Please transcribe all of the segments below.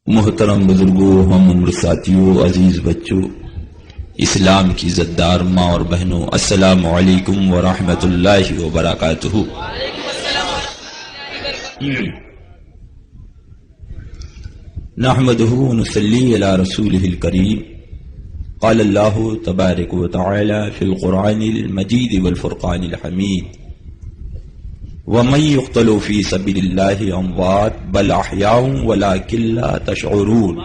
محترم بزرگوں، ہم عمر ساتھیوں، عزیز بچوں، اسلام کی عزتدار ماں اور بہنوں، السلام علیکم ورحمۃ اللہ وبرکاتہ۔ نحمدہ ونصلی علی رسولہ الکریم۔ قال اللہ تبارک وتعالی فی القرآن المجید والفرقان الحمید: وَمَن يُقْتَلُ فِي سَبِيلِ اللَّهِ أَمْوَاتٌ بَلْ أَحْيَاءٌ وَلَٰكِن لَّا تَشْعُرُونَ۔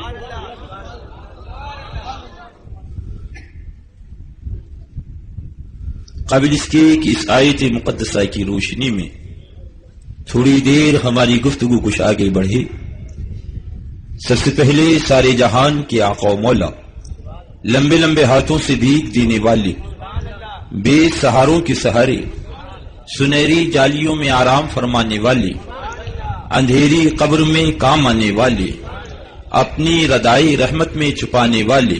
قابل اس کے کہ اس آیت مقدسہ کی روشنی میں تھوڑی دیر ہماری گفتگو کچھ آگے بڑھے، سب سے پہلے سارے جہان کے آقا و مولا، لمبے لمبے ہاتھوں سے بھیک دینے والے، بے سہاروں کے سہارے، سنہری جالیوں میں آرام فرمانے والے، اندھیری قبر میں کام آنے والے، اپنی ردائی رحمت میں چھپانے والے،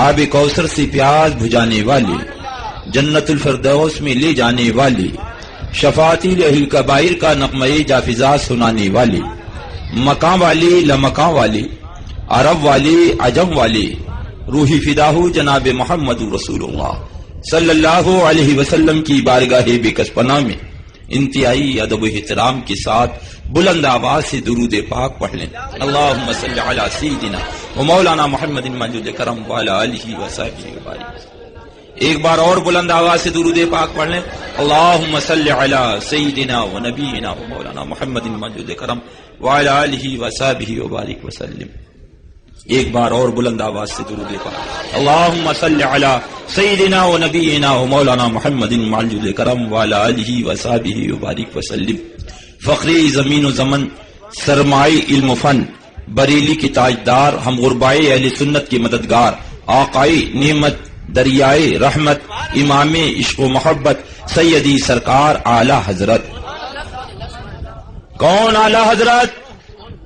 آب کوثر سے پیاس بجھانے والے، جنت الفردوس میں لے جانے والے، شفاعتی لہل کبائر کا نغمہ جافزا سنانے والے، مقام والے لمقام والے، عرب والے عجم والے، روحی فداہو جناب محمد رسول اللہ صلی اللہ علیہ وسلم کی بارگاہ بکش پناہ میں انتہائی ادب و احترام کے ساتھ بلند آواز سے درود پاک پڑھ لیں۔ اللہم صلی علی سیدنا و مولانا محمد مجید کرم وعلی آلہ وصحبہ وبارک۔ ایک بار اور بلند آواز سے درود پاک پڑھ لیں۔ اللہم صلی علی سیدنا و نبینا و مولانا محمد مجید کرم وعلی آلہ وصحبہ وبارک وسلم۔ ایک بار اور بلند آواز سے درود پاک۔ اللہم صلی علی سیدنا و نبینا و مولانا محمد مجید کرم وعلی آلہ وصحبہ وبارک وسلم۔ فخری زمین و زمن، سرمائی علم و فن، بریلی کی تاجدار، ہم غربائے اہل سنت کے مددگار، آقائی نعمت، دریائے رحمت، امام عشق و محبت، سیدی سرکار اعلی حضرت۔ کون اعلی حضرت؟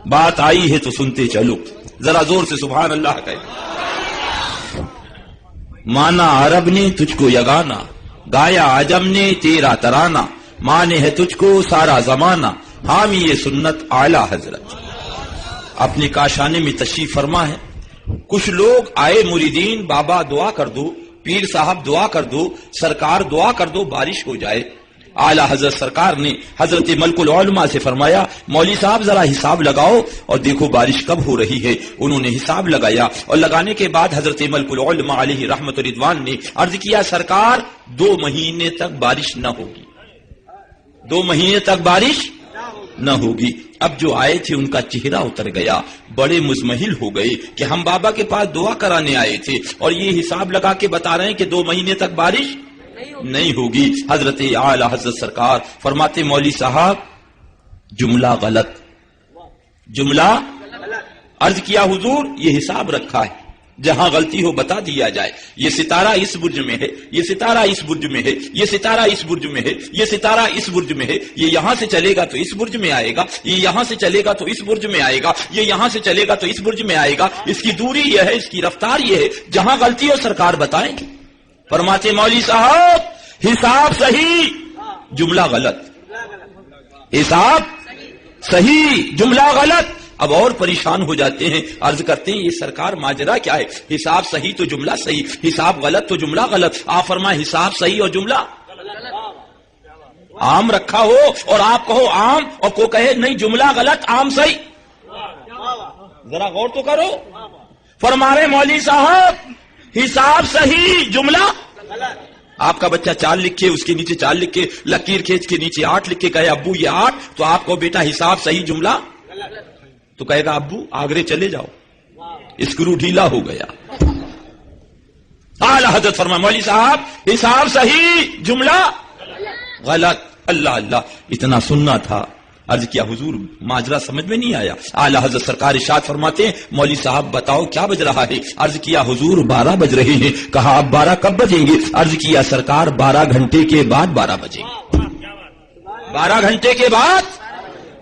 بات آئی ہے تو سنتے چلو، ذرا زور سے سبحان اللہ کہے۔ مانا عرب نے تجھ کو یگانا، گایا عجم نے تیرا ترانہ، مانے ہے تجھ کو سارا زمانہ، حامی یہ سنت اعلی حضرت۔ اپنے کاشانے میں تشریف فرما ہے۔ کچھ لوگ آئے مریدین، بابا دعا کر دو، پیر صاحب دعا کر دو، سرکار دعا کر دو بارش ہو جائے۔ اعلی حضرت سرکار نے حضرت ملک العلماء سے فرمایا مولوی صاحب ذرا حساب لگاؤ اور دیکھو بارش کب ہو رہی ہے۔ انہوں نے حساب لگایا اور لگانے کے بعد حضرت ملک العلماء علیہ رحمت و رضوان نے عرض کیا سرکار 2 مہینے تک بارش نہ ہوگی، 2 مہینے تک بارش نہ ہوگی۔ اب جو آئے تھے ان کا چہرہ اتر گیا، بڑے مزمحل ہو گئے کہ ہم بابا کے پاس دعا کرانے آئے تھے اور یہ حساب لگا کے بتا رہے ہیں کہ 2 مہینے تک بارش نہیں ہوگی۔ حضرت اعلی حضرت سرکار فرماتے مولوی صاحب جملہ غلط، جملہ عرض کیا حضور یہ حساب رکھا ہے، جہاں غلطی ہو بتا دیا جائے۔ یہ ستارہ اس برج میں ہے، یہ ستارہ اس برج میں ہے، یہ ستارہ اس برج میں ہے، یہ ستارہ اس برج میں ہے، یہ یہاں سے چلے گا تو اس برج میں آئے گا، یہ یہاں سے چلے گا تو اس برج میں آئے گا، یہ یہاں سے چلے گا تو اس برج میں آئے گا، اس کی دوری یہ ہے، اس کی رفتار یہ ہے، جہاں غلطی ہو سرکار بتائیں گے۔ فرماتے مولوی صاحب حساب صحیح جملہ غلط، حساب صحیح جملہ غلط۔ اب اور پریشان ہو جاتے ہیں، عرض کرتے ہیں یہ سرکار ماجرا کیا ہے؟ حساب صحیح تو جملہ صحیح، حساب غلط تو جملہ غلط۔ آپ فرمائیں حساب صحیح اور جملہ عام رکھا ہو اور آپ کہو عام اور کو کہے نہیں جملہ غلط عام صحیح، ذرا غور تو کرو۔ فرما رہے مولوی صاحب حساب صحیح جملہ، آپ کا بچہ 4 لکھے اس کے نیچے 4 لکھے، لکیر کھینچ کے نیچے 8 لکھے، کہے ابو یہ 8، تو آپ کو بیٹا حساب صحیح جملہ، تو کہے گا ابو آگرے چلے جاؤ، اسکرو ڈھیلا ہو گیا۔ اعلی حضرت فرمایا مولوی صاحب حساب صحیح جملہ غلط۔ اللہ اللہ اتنا سننا تھا، عرض کیا حضور ماجرا سمجھ میں نہیں آیا۔ اعلی حضرت سرکار ارشاد فرماتے ہیں مولوی صاحب بتاؤ کیا بج رہا ہے؟ عرض کیا حضور 12 بج رہے ہیں۔ کہا اب 12 کب بجیں گے؟ عرض کیا سرکار 12 گھنٹے کے بعد 12 بجیں گے، 12 گھنٹے کے بعد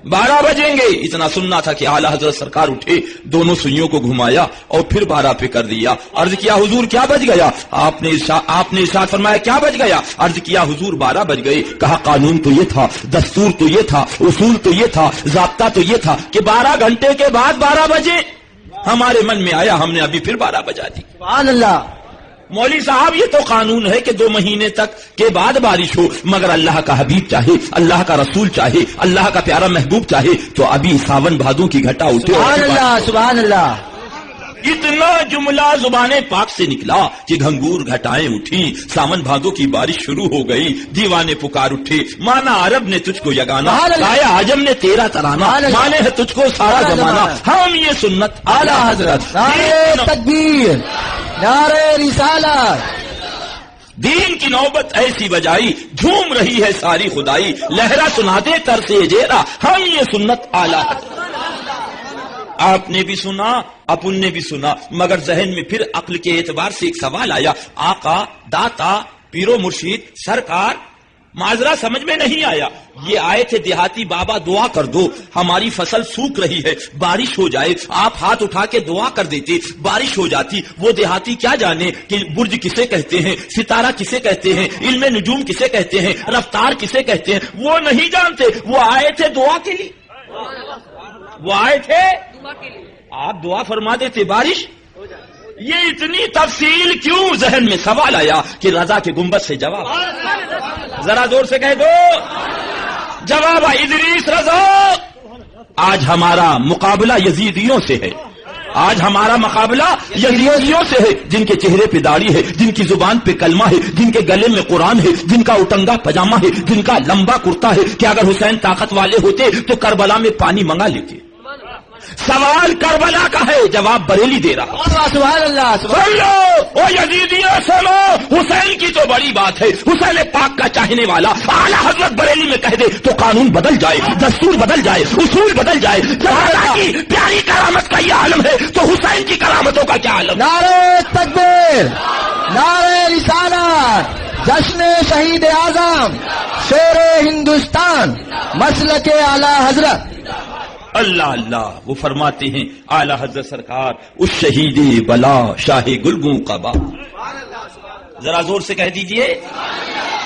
12 بجیں گے۔ اتنا سننا تھا کہ اعلی حضرت سرکار اٹھے، دونوں سوئیوں کو گھمایا اور پھر 12 پہ کر دیا۔ عرض کیا حضور کیا بج گیا؟ آپ نے ارشاد فرمایا کیا بج گیا؟ عرض کیا حضور 12 بج گئے۔ کہا قانون تو یہ تھا، دستور تو یہ تھا، اصول تو یہ تھا، ضابطہ تو یہ تھا کہ 12 گھنٹے کے بعد 12 بجے۔ ہمارے من میں آیا، ہم نے ابھی پھر 12 بجا دی. سبحان اللہ. مولوی صاحب یہ تو قانون ہے کہ 2 مہینے تک کے بعد بارش ہو، مگر اللہ کا حبیب چاہے، اللہ کا رسول چاہے، اللہ کا پیارا محبوب چاہے تو ابھی ساون بھادوں کی گھٹا اٹھے. سبحان اللہ سبحان اللہ. اتنا جملہ زبان پاک سے نکلا کہ گھنگور گھٹائیں اٹھی، ساون بھادوں کی بارش شروع ہو گئی، دیوانے پکار اٹھے. مانا عرب نے تجھ کو یگانا، گایا عجم نے تیرا ترانہ، مانے ہے تجھ کو سارا زمانہ. ہم یہ سنت اعلی حضرت. نعرہ تکبیر، نعرہ رسالت. دین کی نوبت ایسی بجائی، جھوم رہی ہے ساری خدائی، لہرا سنا دے تر سے جیرا، ہم یہ سنت اعلی حضرت. آپ نے بھی سنا، اپن نے بھی سنا، مگر ذہن میں پھر عقل کے اعتبار سے ایک سوال آیا. آقا، داتا، پیرو مرشید، سرکار، معذرہ سمجھ میں نہیں آیا. یہ آئے تھے دیہاتی بابا دعا کر دو، ہماری فصل سوکھ رہی ہے، بارش ہو جائے. آپ ہاتھ اٹھا کے دعا کر دیتے، بارش ہو جاتی. وہ دیہاتی کیا جانے کہ برج کسے کہتے ہیں، ستارہ کسے کہتے ہیں، علم نجوم کسے کہتے ہیں، رفتار کسے کہتے ہیں، وہ نہیں جانتے. وہ آئے تھے دعا کے لیے، وہ آئے تھے، آپ دعا فرما دیتے بارش. یہ اتنی تفصیل کیوں؟ ذہن میں سوال آیا کہ رضا کے گنبد سے جواب. ذرا زور سے کہہ دو جواب. ادریس رضا. آج ہمارا مقابلہ یزیدیوں سے ہے، آج ہمارا مقابلہ یزیدیوں سے ہے، جن کے چہرے پہ داڑھی ہے، جن کی زبان پہ کلمہ ہے، جن کے گلے میں قرآن ہے، جن کا اٹنگا پجامہ ہے، جن کا لمبا کرتا ہے کہ اگر حسین طاقت والے ہوتے تو کربلا میں پانی منگا لیتے. سوال کربلا کا ہے، جواب بریلی دے رہا. سبحان اللہ. سن لو او یزیدیوں، سنو، حسین کی تو بڑی بات ہے، حسین پاک کا چاہنے والا اعلی حضرت بریلی میں کہہ دے تو قانون بدل جائے، دستور بدل جائے، اصول بدل جائے. جہاں کی پیاری کرامت کا یہ عالم ہے تو حسین کی کرامتوں کا کیا عالم؟ نعرہ تکبیر، نعرہ رسالت، جشن شہید اعظم، شیر ہندوستان، مسلک اعلی حضرت. اللہ اللہ. وہ فرماتے ہیں اعلی حضرت سرکار، اس شہید بلا شاہ گلگوں قبا. ذرا زور سے کہہ دیجئے،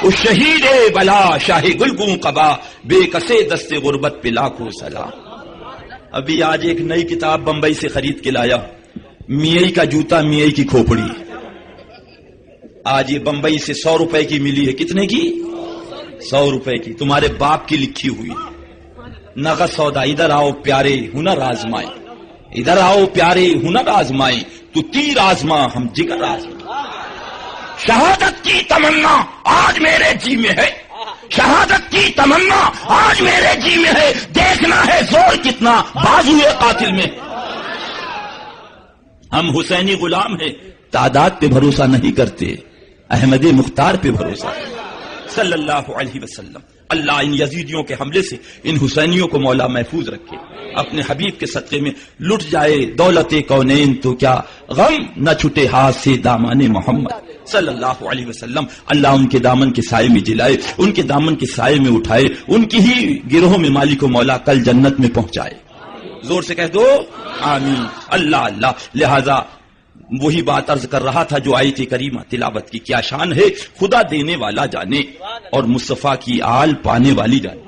اس شہید بلا شاہ گلگوں قبا، بے کسے دست غربت پہ لاکھوں سلام. ابھی آج ایک نئی کتاب بمبئی سے خرید کے لایا، میائی کا جوتا میائی کی کھوپڑی. آج یہ بمبئی سے 100 روپے کی ملی ہے. کتنے کی؟ 100 روپے کی. تمہارے باپ کی لکھی ہوئی نغز سودا. ادھر آؤ پیارے ہنر آزمائے، ادھر آؤ پیارے ہنر آزمائے، تو تیر آزما ہم جگر آزما. شہادت کی تمنا آج میرے جی میں ہے، شہادت کی تمنا آج میرے جی میں ہے، دیکھنا ہے زور کتنا بازوئے قاتل میں. ہم حسینی غلام ہیں، تعداد پہ بھروسہ نہیں کرتے، احمد مختار پہ بھروسہ صلی اللہ علیہ وسلم. اللہ ان یزیدیوں کے حملے سے ان حسینیوں کو مولا محفوظ رکھے، اپنے حبیب کے صدقے میں. لٹ جائے دولت کونین تو کیا غم نہ چھٹے ہاتھ سے دامان محمد صلی اللہ علیہ وسلم. اللہ ان کے دامن کے سائے میں جلائے، ان کے دامن کے سائے میں اٹھائے، ان کی ہی گروہوں میں مالک و مولا کل جنت میں پہنچائے. زور سے کہہ دو آمین. اللہ اللہ. لہذا وہی بات عرض کر رہا تھا جو آیت کریمہ تلاوت کی. کیا شان ہے، خدا دینے والا جانے اور مصطفیٰ کی آل پانے والی جانے.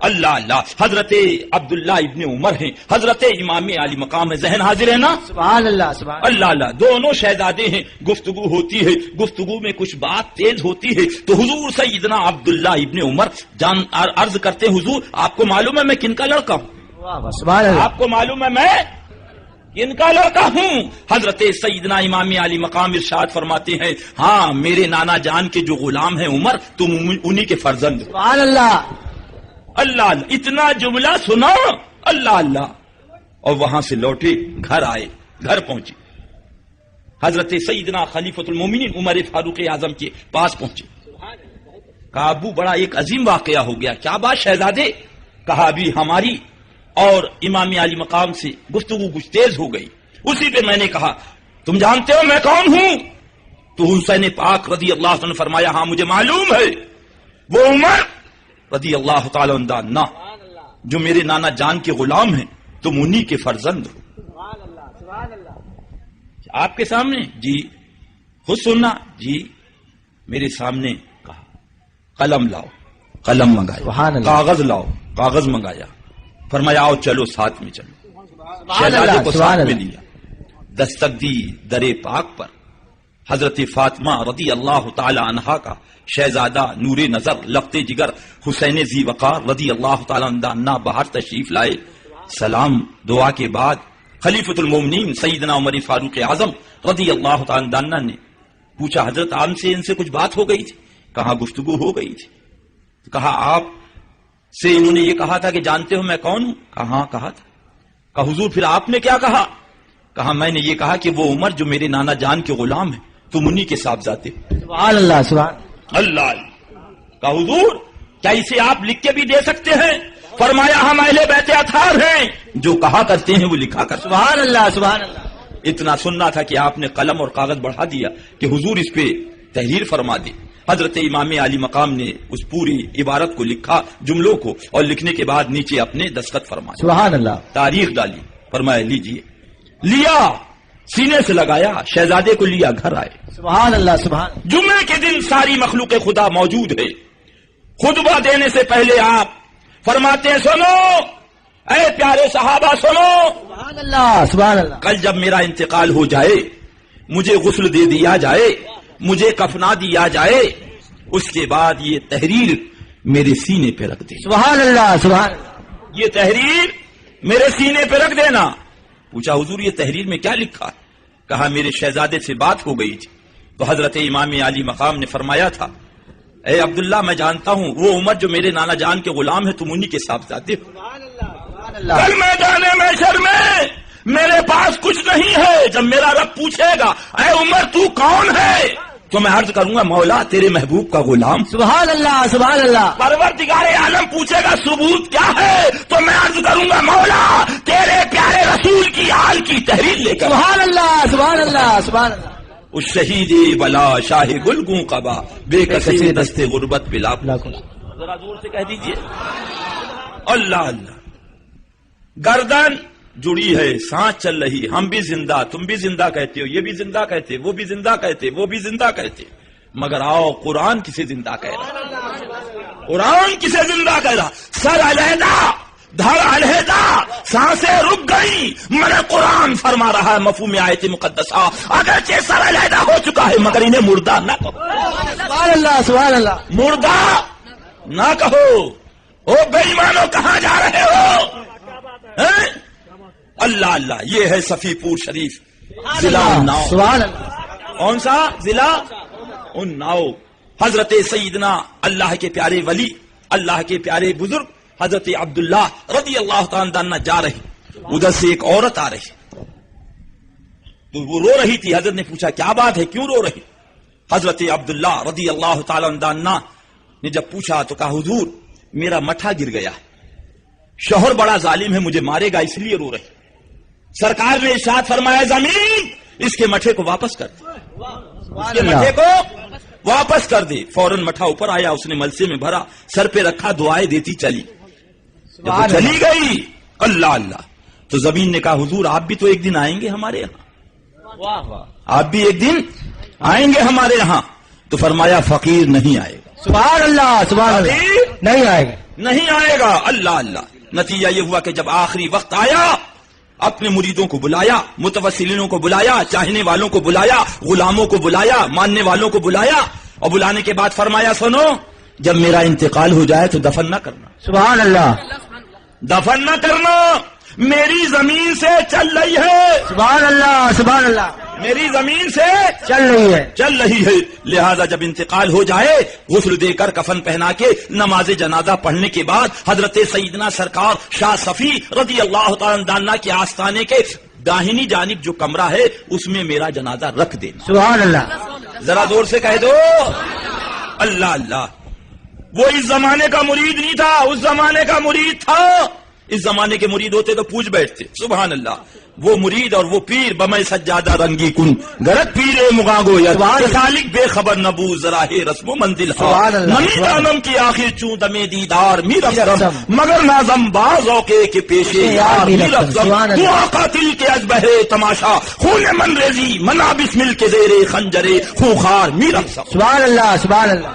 اللہ اللہ. حضرت عبداللہ ابن عمر ہیں، حضرت امام علی مقام ہے. ذہن حاضر ہے نا؟ سبحان اللہ سبحان اللہ اللہ. دونوں شہزادے ہیں، گفتگو ہوتی ہے، گفتگو میں کچھ بات تیز ہوتی ہے تو حضور سیدنا عبداللہ ابن عمر جان عرض کرتے، حضور آپ کو معلوم ہے میں کن کا لڑکا ہوں؟ سبحان اللہ. آپ کو معلوم ہے میں ان کا لڑکا ہوں؟ حضرت سیدنا امام علی مقام ارشاد فرماتے ہیں، ہاں میرے نانا جان کے جو غلام ہیں عمر، تم انہی کے فرزند. سبحان اللہ. اللہ اللہ. اتنا جملہ سنا. اللہ اللہ. اور وہاں سے لوٹے، گھر آئے، گھر پہنچے، حضرت سیدنا خلیفۃ المومنین عمر فاروق اعظم کے پاس پہنچے. کہا ابو بڑا ایک عظیم واقعہ ہو گیا. کیا بات شہزادے؟ کہا ابھی ہماری اور امام علی مقام سے گفتگو کچھ تیز ہو گئی. اسی پہ میں نے کہا تم جانتے ہو میں کون ہوں؟ تو حسین پاک رضی اللہ عنہ نے فرمایا ہاں مجھے معلوم ہے، وہ عمر رضی اللہ تعالی عنہ جو میرے نانا جان کے غلام ہیں، تم انہی کے فرزند ہو. آپ کے سامنے؟ جی. خود سننا؟ جی. میرے سامنے کہا قلم لاؤ، قلم منگایا. کاغذ لاؤ، کاغذ منگایا. فرمایا آؤ چلو ساتھ میں چلو. شہزادے کو سبحان ساتھ میں اللہ۔ لیا، دستک دی درے پاک پر۔ حضرت فاطمہ رضی اللہ تعالی عنہا کا شہزادہ نور نظر لقتے جگر حسین ذی وقار رضی اللہ تعالی عنہ باہر تشریف لائے۔ سلام دعا کے بعد خلیفۃ المومنین سیدنا عمر فاروق اعظم رضی اللہ تعالی عنہ نے پوچھا، حضرت عام سے ان سے کچھ بات ہو گئی تھی؟ کہا گفتگو ہو گئی تھی۔ کہا آپ سے انہوں نے یہ کہا تھا کہ جانتے ہو میں کون ہوں؟ کہا ہاں کہا تھا۔ کہا حضور پھر آپ نے کیا کہا؟ کہا میں نے یہ کہا کہ وہ عمر جو میرے نانا جان کے غلام ہیں تم انہی کے صاحبزادے ہو۔ سبحان اللہ سبحان اللہ اللہ۔ کہا حضور کیا اسے آپ لکھ کے بھی دے سکتے ہیں؟ فرمایا ہم اہل بیت اطہار ہیں، جو کہا کرتے ہیں وہ لکھا کرتے ہیں۔ سبحان اللہ سبحان اللہ۔ اتنا سننا تھا کہ آپ نے قلم اور کاغذ بڑھا دیا کہ حضور اس پہ تحریر فرما دے۔ حضرت امام علی مقام نے اس پوری عبارت کو لکھا، جملوں کو، اور لکھنے کے بعد نیچے اپنے دستخط فرمائے، سبحان اللہ۔ تاریخ ڈالی، فرمایا لیجئے۔ لیا، سینے سے لگایا، شہزادے کو لیا، گھر آئے۔ سبحان اللہ سبحان۔ جمعے کے دن ساری مخلوق خدا موجود ہے۔ خطبہ دینے سے پہلے آپ فرماتے ہیں سنو اے پیارے صحابہ سنو، سبحان اللہ سبحان اللہ۔ کل جب میرا انتقال ہو جائے، مجھے غسل دے دیا جائے، مجھے کفنا دیا جائے، اس کے بعد یہ تحریر میرے سینے پہ رکھ دے۔ سبحان اللہ سبحان اللہ۔ یہ تحریر میرے سینے پہ رکھ دینا۔ پوچھا حضور یہ تحریر میں کیا لکھا ہے؟ کہا میرے شہزادے سے بات ہو گئی تھی تو حضرت امام علی مقام نے فرمایا تھا، اے عبداللہ میں جانتا ہوں وہ عمر جو میرے نانا جان کے غلام ہے تم انہی کے صاحبزادے ہو۔ کل میدان محشر میں میرے پاس کچھ نہیں ہے، جب میرا رب پوچھے گا اے عمر تو کون ہے تو میں عرض کروں گا مولا تیرے محبوب کا غلام۔ سبحان اللہ سبحان اللہ۔ پروردگار عالم پوچھے گا ثبوت کیا ہے تو میں عرض کروں گا مولا تیرے پیارے رسول کی حال کی تحریر لے کر۔ سبحان اللہ سبحان اللہ سبحان اللہ۔ اس شہید بلا شاہ گلگوں قبا بے کسی دستے غربت بلا۔ ذرا زور سے کہہ دیجئے اللہ اللہ۔ گردن جڑی ہے، سانس چل رہی، ہم بھی زندہ، تم بھی زندہ کہتے ہو، یہ بھی زندہ کہتے، وہ بھی زندہ کہتے، وہ بھی زندہ کہتے، مگر آؤ قرآن کسے زندہ کہہ رہا، قرآن کسے زندہ کہہ رہا۔ سر علیحدہ، دھڑ علیحدہ، سانسیں رک گئی، من قرآن فرما رہا ہے مفہوم آیت مقدسہ اگرچہ سر علیحدہ ہو چکا ہے مگر انہیں مردہ نہ کہو۔ سبحان اللہ سبحان اللہ۔ مردہ نہ کہو۔ او بے ایمانو کہاں جا رہے ہو؟ اللہ اللہ۔ یہ ہے صفی پور شریف ضلع اناؤ۔ سبحان اللہ۔ کون سا ضلع؟ اناؤ۔ حضرت سیدنا اللہ کے پیارے ولی، اللہ کے پیارے بزرگ حضرت عبداللہ رضی اللہ تعالیٰ عنہ جا رہے، ادھر سے ایک عورت آ رہی تو وہ رو رہی تھی۔ حضرت نے پوچھا کیا بات ہے، کیوں رو رہی؟ حضرت عبداللہ رضی اللہ تعالیٰ عنہ نے جب پوچھا تو کہا حضور میرا مٹھا گر گیا، شوہر بڑا ظالم ہے مجھے مارے گا اس لیے رو رہی۔ سرکار نے ارشاد فرمایا زمین اس کے مٹھے کو واپس کر دے، اس کے مٹھے کو واپس کر دے۔ فوراً مٹھا اوپر آیا، اس نے ملسے میں بھرا، سر پہ رکھا، دعائیں دیتی چلی۔ جب وہ چلی گئی اللہ اللہ تو زمین نے کہا حضور آپ بھی تو ایک دن آئیں گے ہمارے یہاں، آپ بھی ایک دن آئیں گے ہمارے یہاں۔ تو فرمایا فقیر نہیں آئے گا۔ سبحان اللہ سبحان اللہ۔ نہیں آئے گا، نہیں آئے گا اللہ اللہ۔ نتیجہ یہ ہوا کہ جب آخری وقت آیا اپنے مریدوں کو بلایا، متوسلینوں کو بلایا، چاہنے والوں کو بلایا، غلاموں کو بلایا، ماننے والوں کو بلایا، اور بلانے کے بعد فرمایا سنو جب میرا انتقال ہو جائے تو دفن نہ کرنا، سبحان اللہ دفن نہ کرنا، میری زمین سے چل رہی ہے، سبحان اللہ سبحان اللہ، میری زمین سے چل رہی ہے، لہذا جب انتقال ہو جائے غسل دے کر کفن پہنا کے نماز جنازہ پڑھنے کے بعد حضرت سیدنا سرکار شاہ صفی رضی اللہ تعالی عنہ کے آستانے کے داہنی جانب جو کمرہ ہے اس میں میرا جنازہ رکھ دینا۔ سبحان اللہ۔ ذرا زور سے کہہ دو اللہ اللہ۔ وہ اس زمانے کا مرید نہیں تھا، اس زمانے کا مرید تھا۔ اس زمانے کے مرید ہوتے تو پوچھ بیٹھتے سبحان اللہ۔ وہ مرید اور وہ پیر بمے سجادہ رنگی کن گرت پیرے مغاگو یا سالک بے خبر نبو ذراہ رسم و منزل نمی دانم کی آخر چون دم دیدار می رفتم مگر نازم باز اوکے کے پیشے یار می رفتم تو آقا دل کے از بہرے تماشا خون من ریزی منا بسمل کے زیر خنجرے خوخار می رفتم۔ سبحان اللہ سبحان اللہ۔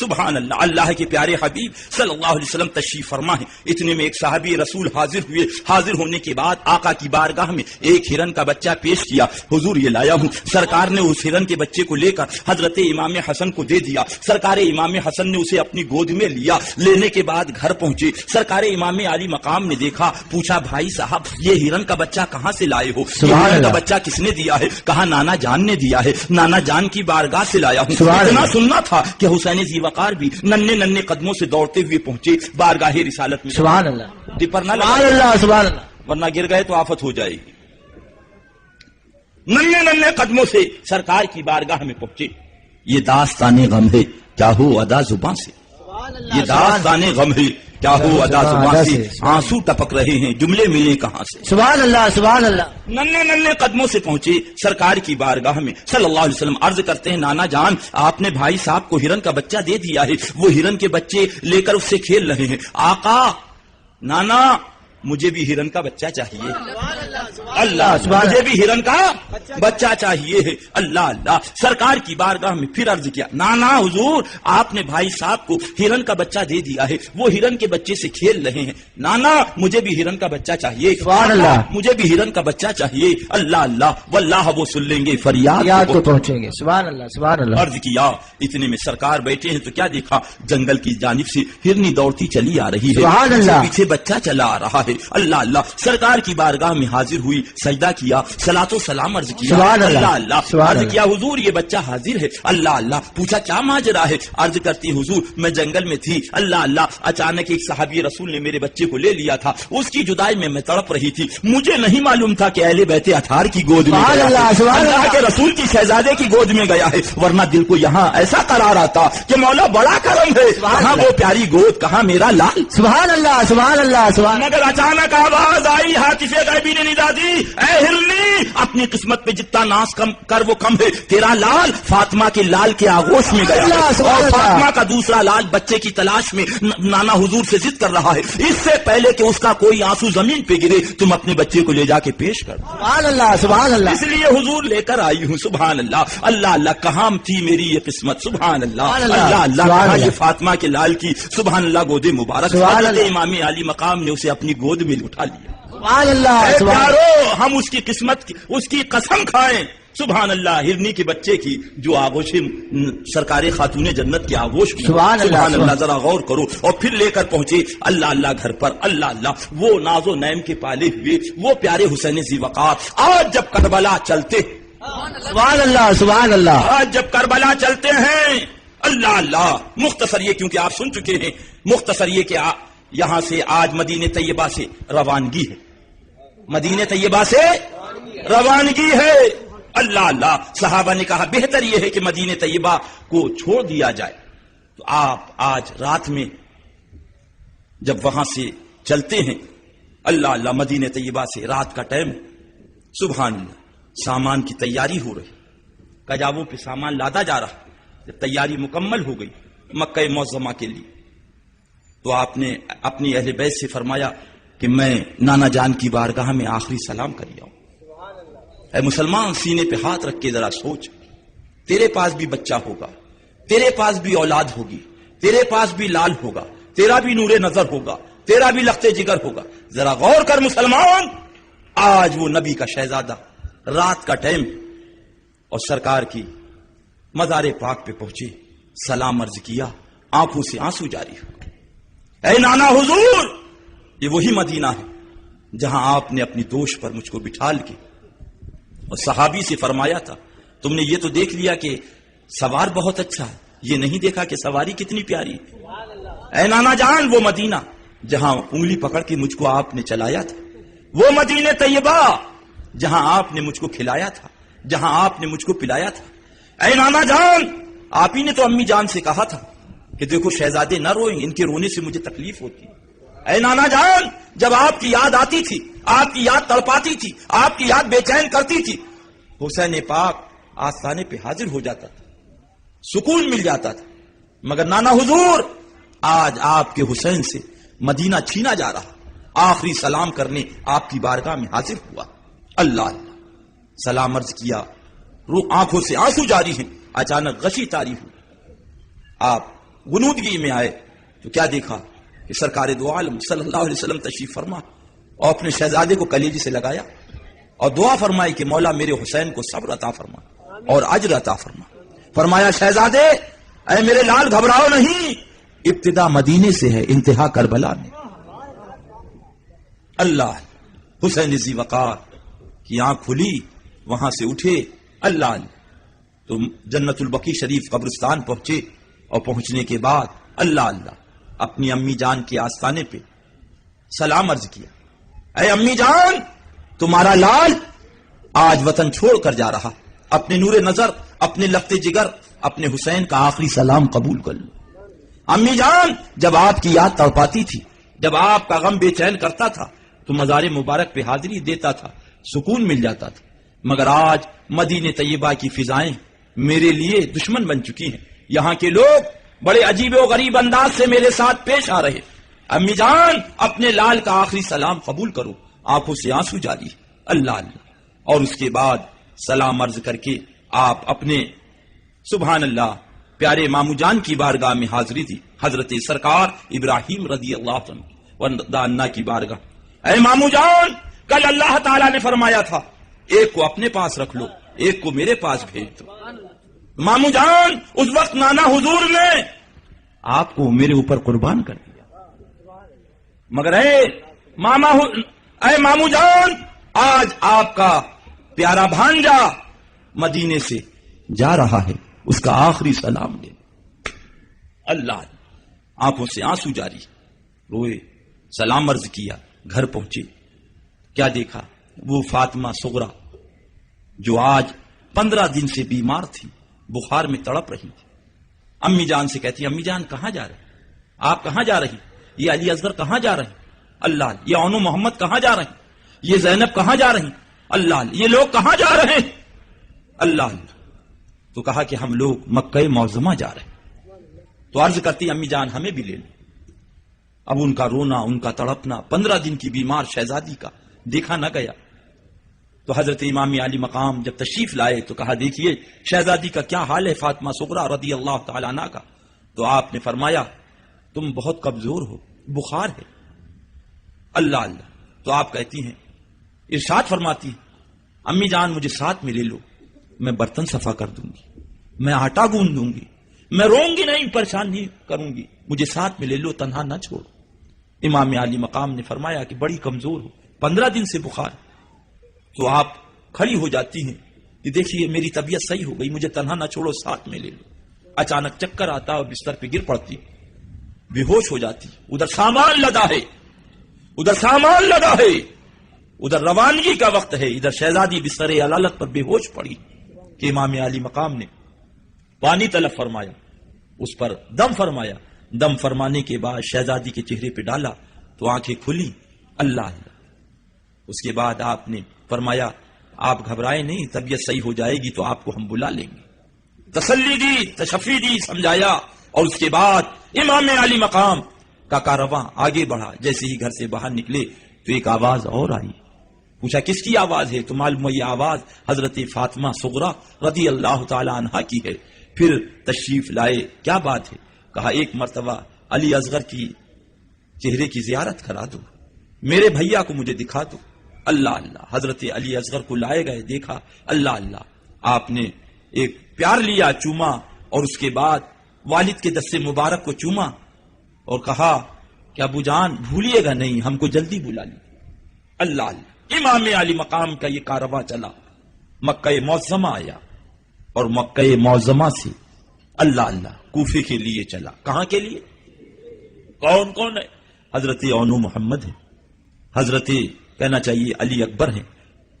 سبحان اللہ. اللہ کے پیارے حبیب صلی اللہ علیہ وسلم تشریف فرما ہے. اتنے میں ایک صحابی رسول حاضر ہوئے. حاضر ہونے کے بعد آقا کی بارگاہ میں ایک ہرن کا بچہ پیش کیا. حضور یہ لایا ہوں. سرکار نے اس ہرن کے بچے کو لے کر حضرت امام حسن کو دے دیا. سرکار امام حسن نے اسے اپنی گود میں لیا. لینے کے بعد گھر پہنچے. سرکار امام علی مقام نے دیکھا. پوچھا بھائی صاحب یہ ہرن کا بچہ کہاں سے لائے ہو؟ یہ ہرن کا بچہ کس نے دیا ہے؟ کہا نانا جان نے دیا ہے. نانا جان کی بارگاہ سے لایا ہوں. اتنا سننا تھا کہ حسین ذی وقار بھی ننھے ننھے قدموں سے دوڑتے ہوئے پہنچے بارگاہ رسالت میں. سبحان اللہ ٹپر نہ سبحان اللہ سبحان اللہ. ورنہ گر گئے تو آفت ہو جائے گی. ننھے ننھے قدموں سے سرکار کی بارگاہ میں پہنچے. یہ داستان غم ہے کیا ہو ادا زباں سے. یہ داستان غم ہے کیا ہو ادا زباں سے. آنسو ٹپک رہے ہیں جملے ملے کہاں سے. سبحان اللہ سبحان اللہ. ننھے ننھے قدموں سے پہنچے سرکار کی بارگاہ میں صلی اللہ علیہ وسلم. عرض کرتے ہیں نانا جان آپ نے بھائی صاحب کو ہرن کا بچہ دے دیا ہے. وہ ہرن کے بچے لے کر اس سے کھیل رہے ہیں. آقا نانا مجھے بھی ہرن کا بچہ چاہیے. اللہ مجھے بھی ہرن کا بچہ چاہیے ہے. اللہ اللہ. سرکار کی بارگاہ میں پھر عرض کیا نانا حضور آپ نے بھائی صاحب کو ہرن کا بچہ دے دیا ہے. وہ ہرن کے بچے سے کھیل رہے ہیں. نانا مجھے بھی ہرن کا بچہ چاہیے. سبحان اللہ. مجھے بھی ہرن کا بچہ چاہیے. اللہ اللہ واللہ وہ سن لیں گے فریاد کو پہنچیں گے. سبحان اللہ سبحان اللہ. عرض کیا اتنے میں سرکار بیٹھے ہیں تو کیا دیکھا جنگل کی جانب سے ہرنی دوڑتی چلی آ رہی ہے. سبحان اللہ. پیچھے بچہ چلا آ رہا ہے. اللہ اللہ. سرکار کی بارگاہ میں حاضر ہوئی. سجدہ کیا. صلاۃ و سلام عرض کیا. اللہ اللہ. عرض کیا حضور یہ بچہ حاضر ہے. اللہ اللہ. پوچھا کیا ماجرا ہے؟ عرض کرتی حضور میں جنگل میں تھی. اللہ اللہ. اچانک ایک صحابی رسول نے میرے بچے کو لے لیا تھا. اس کی جدائی میں تڑپ رہی تھی. مجھے نہیں معلوم تھا کہ اہل بیت اطہار کی گود میں اللہ کے رسول کی شہزادے کی گود میں گیا ہے. ورنہ دل کو یہاں ایسا قرار آتا کہ مولا بڑا کرم ہے. کہاں وہ پیاری گود کہاں میرا لال. سبحان اللہ سبحان اللہ سبحان. مگر اچانک آواز آئی ہاتف غیبی نے ندا دی اے ہرنی اپنی قسمت پہ جتنا ناز کم کر وہ کم ہے. تیرا لال فاطمہ کے لال کے آغوش میں گیا ہے اور فاطمہ کا دوسرا لال بچے کی تلاش میں نانا حضور سے ضد کر رہا ہے. اس سے پہلے کہ اس کا کوئی آنسو زمین پہ گرے تم اپنے بچے کو لے جا کے پیش کر. سبحان اللہ سبحان اللہ. اس لیے حضور لے کر آئی ہوں. سبحان اللہ. اللہ اللہ. کہاں تھی میری یہ قسمت. سبحان اللہ. اللہ اللہ. کہاں یہ فاطمہ کے لال کی سبحان اللہ گود مبارک. امام علی مقام نے اسے اپنی گود میں اٹھا لیا. سبحان اللہ. پیارو ہم اس کی قسمت کی اس کی قسم کھائیں. سبحان اللہ. ہرنی کے بچے کی جو آغوش سرکار خاتون جنت کے آغوش میں. سبحان اللہ. ذرا غور کرو. اور پھر لے کر پہنچے اللہ اللہ گھر پر. اللہ اللہ. وہ ناز و نعیم کے پالے ہوئے وہ پیارے حسین ذی وقار آج جب کربلا چلتے. سبحان اللہ سبحان اللہ. آج جب کربلا چلتے ہیں. اللہ اللہ. مختصر یہ کیونکہ آپ سن چکے ہیں. مختصر یہ کہ یہاں سے آج مدینہ طیبہ سے روانگی ہے. مدینہ طیبہ سے روانگی ہے. اللہ اللہ. صحابہ نے کہا بہتر یہ ہے کہ مدینہ طیبہ کو چھوڑ دیا جائے. تو آپ آج رات میں جب وہاں سے چلتے ہیں. اللہ اللہ. مدینہ طیبہ سے رات کا ٹائم. سبحان اللہ. سامان کی تیاری ہو رہی. کجاووں پہ سامان لادا جا رہا. جب تیاری مکمل ہو گئی مکہ معظمہ کے لیے تو آپ نے اپنی اہل بیت سے فرمایا کہ میں نانا جان کی بارگاہ میں آخری سلام کر آؤں. اے مسلمان سینے پہ ہاتھ رکھ کے ذرا سوچ. تیرے پاس بھی بچہ ہوگا. تیرے پاس بھی اولاد ہوگی. تیرے پاس بھی لال ہوگا. تیرا بھی نور نظر ہوگا. تیرا بھی لخت جگر ہوگا. ذرا غور کر مسلمان. آج وہ نبی کا شہزادہ رات کا ٹائم اور سرکار کی مزار پاک پہ پہنچے. سلام عرض کیا. آنکھوں سے آنسو جاری ہو. اے نانا حضور یہ وہی مدینہ ہے جہاں آپ نے اپنی دوش پر مجھ کو بٹھال کے اور صحابی سے فرمایا تھا تم نے یہ تو دیکھ لیا کہ سوار بہت اچھا ہے. یہ نہیں دیکھا کہ سواری کتنی پیاری ہے. اے نانا جان وہ مدینہ جہاں انگلی پکڑ کے مجھ کو آپ نے چلایا تھا. وہ مدینہ طیبہ جہاں آپ نے مجھ کو کھلایا تھا. جہاں آپ نے مجھ کو پلایا تھا. اے نانا جان آپ ہی نے تو امی جان سے کہا تھا کہ دیکھو شہزادے نہ روئیں. ان کے رونے سے مجھے تکلیف ہوتی. اے نانا جان جب آپ کی یاد آتی تھی آپ کی یاد تڑپاتی تھی آپ کی یاد بے چین کرتی تھی حسین پاک آستانے پہ حاضر ہو جاتا تھا. سکون مل جاتا تھا. مگر نانا حضور آج آپ کے حسین سے مدینہ چھینا جا رہا. آخری سلام کرنے آپ کی بارگاہ میں حاضر ہوا. اللہ اللہ. سلام عرض کیا. آنکھوں سے آنسو جاری ہیں. اچانک غشی طاری ہوئی. آپ غنودگی میں آئے تو کیا دیکھا کہ سرکار دو عالم صلی اللہ علیہ وسلم تشریف فرما اور اپنے شہزادے کو کلیجے سے لگایا اور دعا فرمائی کہ مولا میرے حسین کو صبر عطا فرما اور اجر عطا فرما. فرمایا شہزادے اے میرے لال گھبراؤ نہیں، ابتدا مدینے سے ہے، انتہا کربلا میں. اللہ حسین ذی وقار کی آنکھ کھلی، وہاں سے اٹھے. اللہ تو جنت البقیع شریف قبرستان پہنچے اور پہنچنے کے بعد اللہ اپنی امی جان کے آستانے پہ سلام عرض کیا. اے امی جان، تمہارا لال آج وطن چھوڑ کر جا رہا، اپنے نور نظر، اپنے لفتے جگر، اپنے حسین کا آخری سلام قبول کر لو. امی جان، جب آپ کی یاد تڑپاتی تھی، جب آپ کا غم بے چین کرتا تھا تو مزار مبارک پہ حاضری دیتا تھا، سکون مل جاتا تھا. مگر آج مدینہ طیبہ کی فضائیں میرے لیے دشمن بن چکی ہیں. یہاں کے لوگ بڑے عجیب و غریب انداز سے میرے ساتھ پیش آ رہے. امی جان، اپنے لال کا آخری سلام قبول کرو. آنکھوں سے آنسو جاری. اللہ اور اس کے بعد سلام عرض کر کے آپ اپنے سبحان اللہ پیارے مامو جان کی بارگاہ میں حاضری دی. حضرت سرکار ابراہیم رضی اللہ عنہ کی بارگاہ. اے مامو جان، کل اللہ تعالیٰ نے فرمایا تھا ایک کو اپنے پاس رکھ لو، ایک کو میرے پاس بھیج دو. مامو جان، اس وقت نانا حضور نے آپ کو میرے اوپر قربان کر دیا. مگر اے مامو جان، آج آپ کا پیارا بھانجا مدینے سے جا رہا ہے، اس کا آخری سلام دے. اللہ آنکھوں سے آنسو جاری، روئے، سلام عرض کیا. گھر پہنچے، کیا دیکھا؟ وہ فاطمہ صغرا جو آج 15 دن سے بیمار تھی، بخار میں تڑپ رہی تھی. امی جان سے کہتی امی جان کہاں جا رہے؟ آپ کہاں جا رہی؟ یہ علی اصغر کہاں جا رہے؟ اللہ یہ اونو محمد کہاں جا رہے؟ یہ زینب کہاں جا رہی؟ اللہ یہ لوگ کہاں جا رہے؟ اللہ تو کہا کہ ہم لوگ مکہ معظمہ جا رہے. تو عرض کرتی امی جان ہمیں بھی لے لو. اب ان کا رونا، ان کا تڑپنا، 15 دن کی بیمار شہزادی کا دیکھا نہ گیا. تو حضرت امام علی مقام جب تشریف لائے تو کہا دیکھیے شہزادی کا کیا حال ہے، فاطمہ صغرا رضی اللہ تعالیٰ عنہ کا. تو آپ نے فرمایا تم بہت کمزور ہو، بخار ہے. اللہ تو آپ کہتی ہیں، ارشاد فرماتی ہیں امی جان مجھے ساتھ میں لے لو، میں برتن صفا کر دوں گی، میں آٹا گوندھ دوں گی، میں روں گی نہیں، پریشان نہیں کروں گی، مجھے ساتھ میں لے لو، تنہا نہ چھوڑو. امام علی مقام نے فرمایا کہ بڑی کمزور ہو، 15 دن سے بخار. تو آپ کھڑی ہو جاتی ہیں کہ دیکھیے میری طبیعت صحیح ہو گئی، مجھے تنہا نہ چھوڑو، ساتھ میں لے لو. اچانک چکر آتا اور بستر پہ گر پڑتی، بے ہوش ہو جاتی. ادھر سامان لدا ہے، ادھر سامان لدا ہے، ادھر روانگی کا وقت ہے، ادھر شہزادی بستر علالت پر بے ہوش پڑی کہ امام علی مقام نے پانی طلب فرمایا، اس پر دم فرمایا. دم فرمانے کے بعد شہزادی کے چہرے پہ ڈالا تو آنکھیں کھلی. اللہ اس کے بعد آپ نے فرمایا آپ گھبرائے نہیں، طبیعت صحیح ہو جائے گی تو آپ کو ہم بلا لیں گے. تسلی دی، تشفی دی، سمجھایا. اور اس کے بعد امام علی مقام کا کارواں آگے بڑھا. جیسے ہی گھر سے باہر نکلے تو ایک آواز اور آئی. پوچھا کس کی آواز ہے؟ تو معلوم یہ آواز حضرت فاطمہ صغرا رضی اللہ تعالی عنہا کی ہے. پھر تشریف لائے، کیا بات ہے؟ کہا ایک مرتبہ علی اصغر کی چہرے کی زیارت کرا دو، میرے بھیا کو مجھے دکھا دو. اللہ حضرت علی اصغر کو لائے گئے، دیکھا. اللہ آپ نے ایک پیار لیا، چوما، اور اس کے بعد والد کے دست مبارک کو چوما اور کہا کہ ابو جان بھولیے گا نہیں، ہم کو جلدی بلا لی. اللہ امام علی مقام کا یہ کارواں چلا، مکہ معظمہ آیا اور مکہ معظمہ سے اللہ کوفے کے لیے چلا. کہاں کے لیے؟ کون کون ہے؟ حضرت اونو محمد ہے، حضرت کہنا چاہیے علی اکبر ہیں،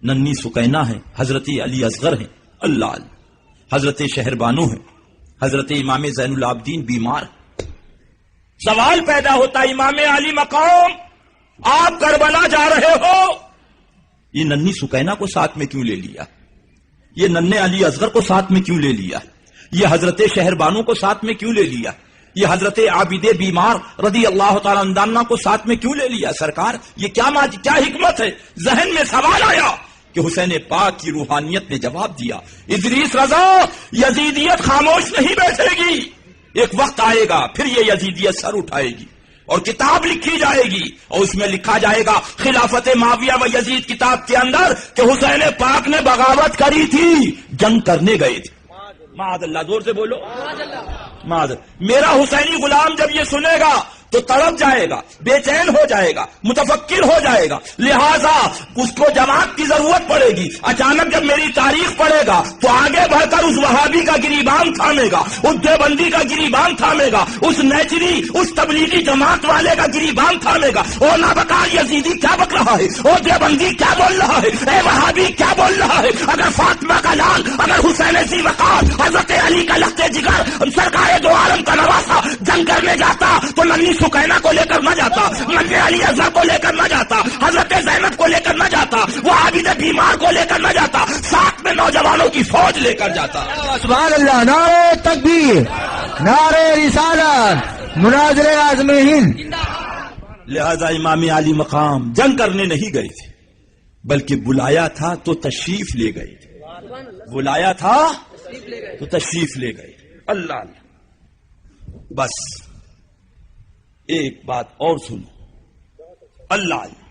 ننی سکینہ ہیں، حضرت علی اصغر ہیں. اللہ حضرت شہر بانو ہیں، حضرت امام زین العابدین بیمار. سوال پیدا ہوتا امام علی مقام آپ کربلا جا رہے ہو، یہ ننی سکینہ کو ساتھ میں کیوں لے لیا؟ یہ ننھے علی اصغر کو ساتھ میں کیوں لے لیا؟ یہ حضرت شہر بانو کو ساتھ میں کیوں لے لیا؟ یہ حضرت عابد بیمار رضی اللہ تعالی عنہ کو ساتھ میں کیوں لے لیا؟ سرکار یہ کیا حکمت ہے؟ ذہن میں سوال آیا کہ حسین پاک کی روحانیت نے جواب دیا، ادریس رضا یزیدیت خاموش نہیں بیٹھے گی، ایک وقت آئے گا پھر یہ یزیدیت سر اٹھائے گی اور کتاب لکھی جائے گی اور اس میں لکھا جائے گا خلافت معاویہ و یزید کتاب کے اندر کہ حسین پاک نے بغاوت کری تھی، جنگ کرنے گئے تھے. معاذ اللہ، زور سے بولو معاذ. میرا حسینی غلام جب یہ سنے گا تو تڑپ جائے گا، بے چین ہو جائے گا، متفکر ہو جائے گا. لہذا اس کو جماعت کی ضرورت پڑے گی. اچانک جب میری تاریخ پڑھے گا تو آگے بڑھ کر اس وہابی کا گریبان تھامے گا، اس دیوبندی کا گریبان تھامے گا، اس نیچری اس تبلیغی جماعت والے کا گریبان تھامے گا. او نابکار یزیدی کیا بک رہا ہے، او دیوبندی کیا بول رہا ہے، اے وہابی کیا بول رہا ہے. اگر فاطمہ کا لال، اگر حسین ذی وقار، حضرت علی کا لخت جگر، سرکار دو عالم کا نواسا جنگ کرنے جاتا تو ننھی سکینہ کو لے کر نہ جاتا، ننھے علی اصغر کو لے کر نہ جاتا، حضرت زینب کو لے کر نہ جاتا، وہ عابد بیمار کو لے کر نہ جاتا، ساتھ میں نوجوانوں کی فوج لے کر جاتا. سبحان اللہ. نعرہ تکبیر، نعرہ رسالت، مناظر اعظم ہند. لہذا امام علی مقام جنگ کرنے نہیں گئے تھے بلکہ بلایا تھا تو تشریف لے گئے تھے. بلایا تھا تو تشریف لے گئے. اللہ اللہ. بس ایک بات اور سنو. اللہ اللہ.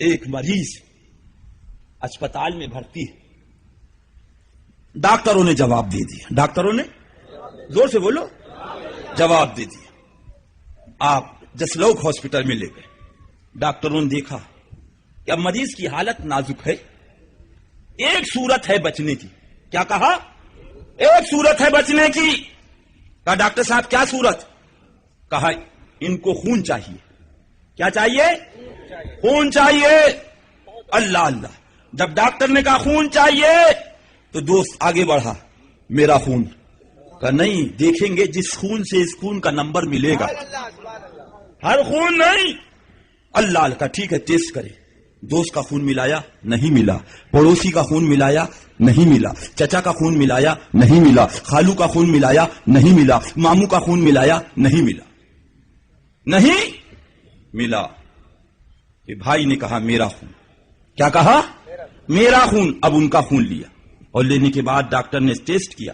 ایک مریض اسپتال میں بھرتی ہے، ڈاکٹروں نے جواب دے دیا. ڈاکٹروں نے زور سے بولو جواب دے دیا. آپ جسلوک ہاسپٹل میں لے گئے. ڈاکٹروں نے دیکھا کہ اب مریض کی حالت نازک ہے، ایک صورت ہے بچنے کی. کیا کہا؟ ایک صورت ہے بچنے کی. کہا ڈاکٹر صاحب کیا صورت؟ کہا ان کو خون چاہیے. کیا چاہیے؟ خون چاہیے. اللہ اللہ. جب ڈاکٹر نے کہا خون چاہیے تو دوست آگے بڑھا، میرا خون. کہا نہیں، دیکھیں گے جس خون سے اس خون کا نمبر ملے گا، ہر خون نہیں. اللہ اللہ. کہا ٹھیک ہے ٹیسٹ کرے. دوست کا خون ملایا، نہیں ملا. پڑوسی کا خون ملایا، نہیں ملا. چچا کا خون ملایا، نہیں ملا. خالو کا خون ملایا، نہیں ملا. ماموں کا خون ملایا، نہیں ملا. نہیں ملا. کہ بھائی نے کہا میرا خون. کیا کہا؟ میرا خون. اب ان کا خون لیا اور لینے کے بعد ڈاکٹر نے ٹیسٹ کیا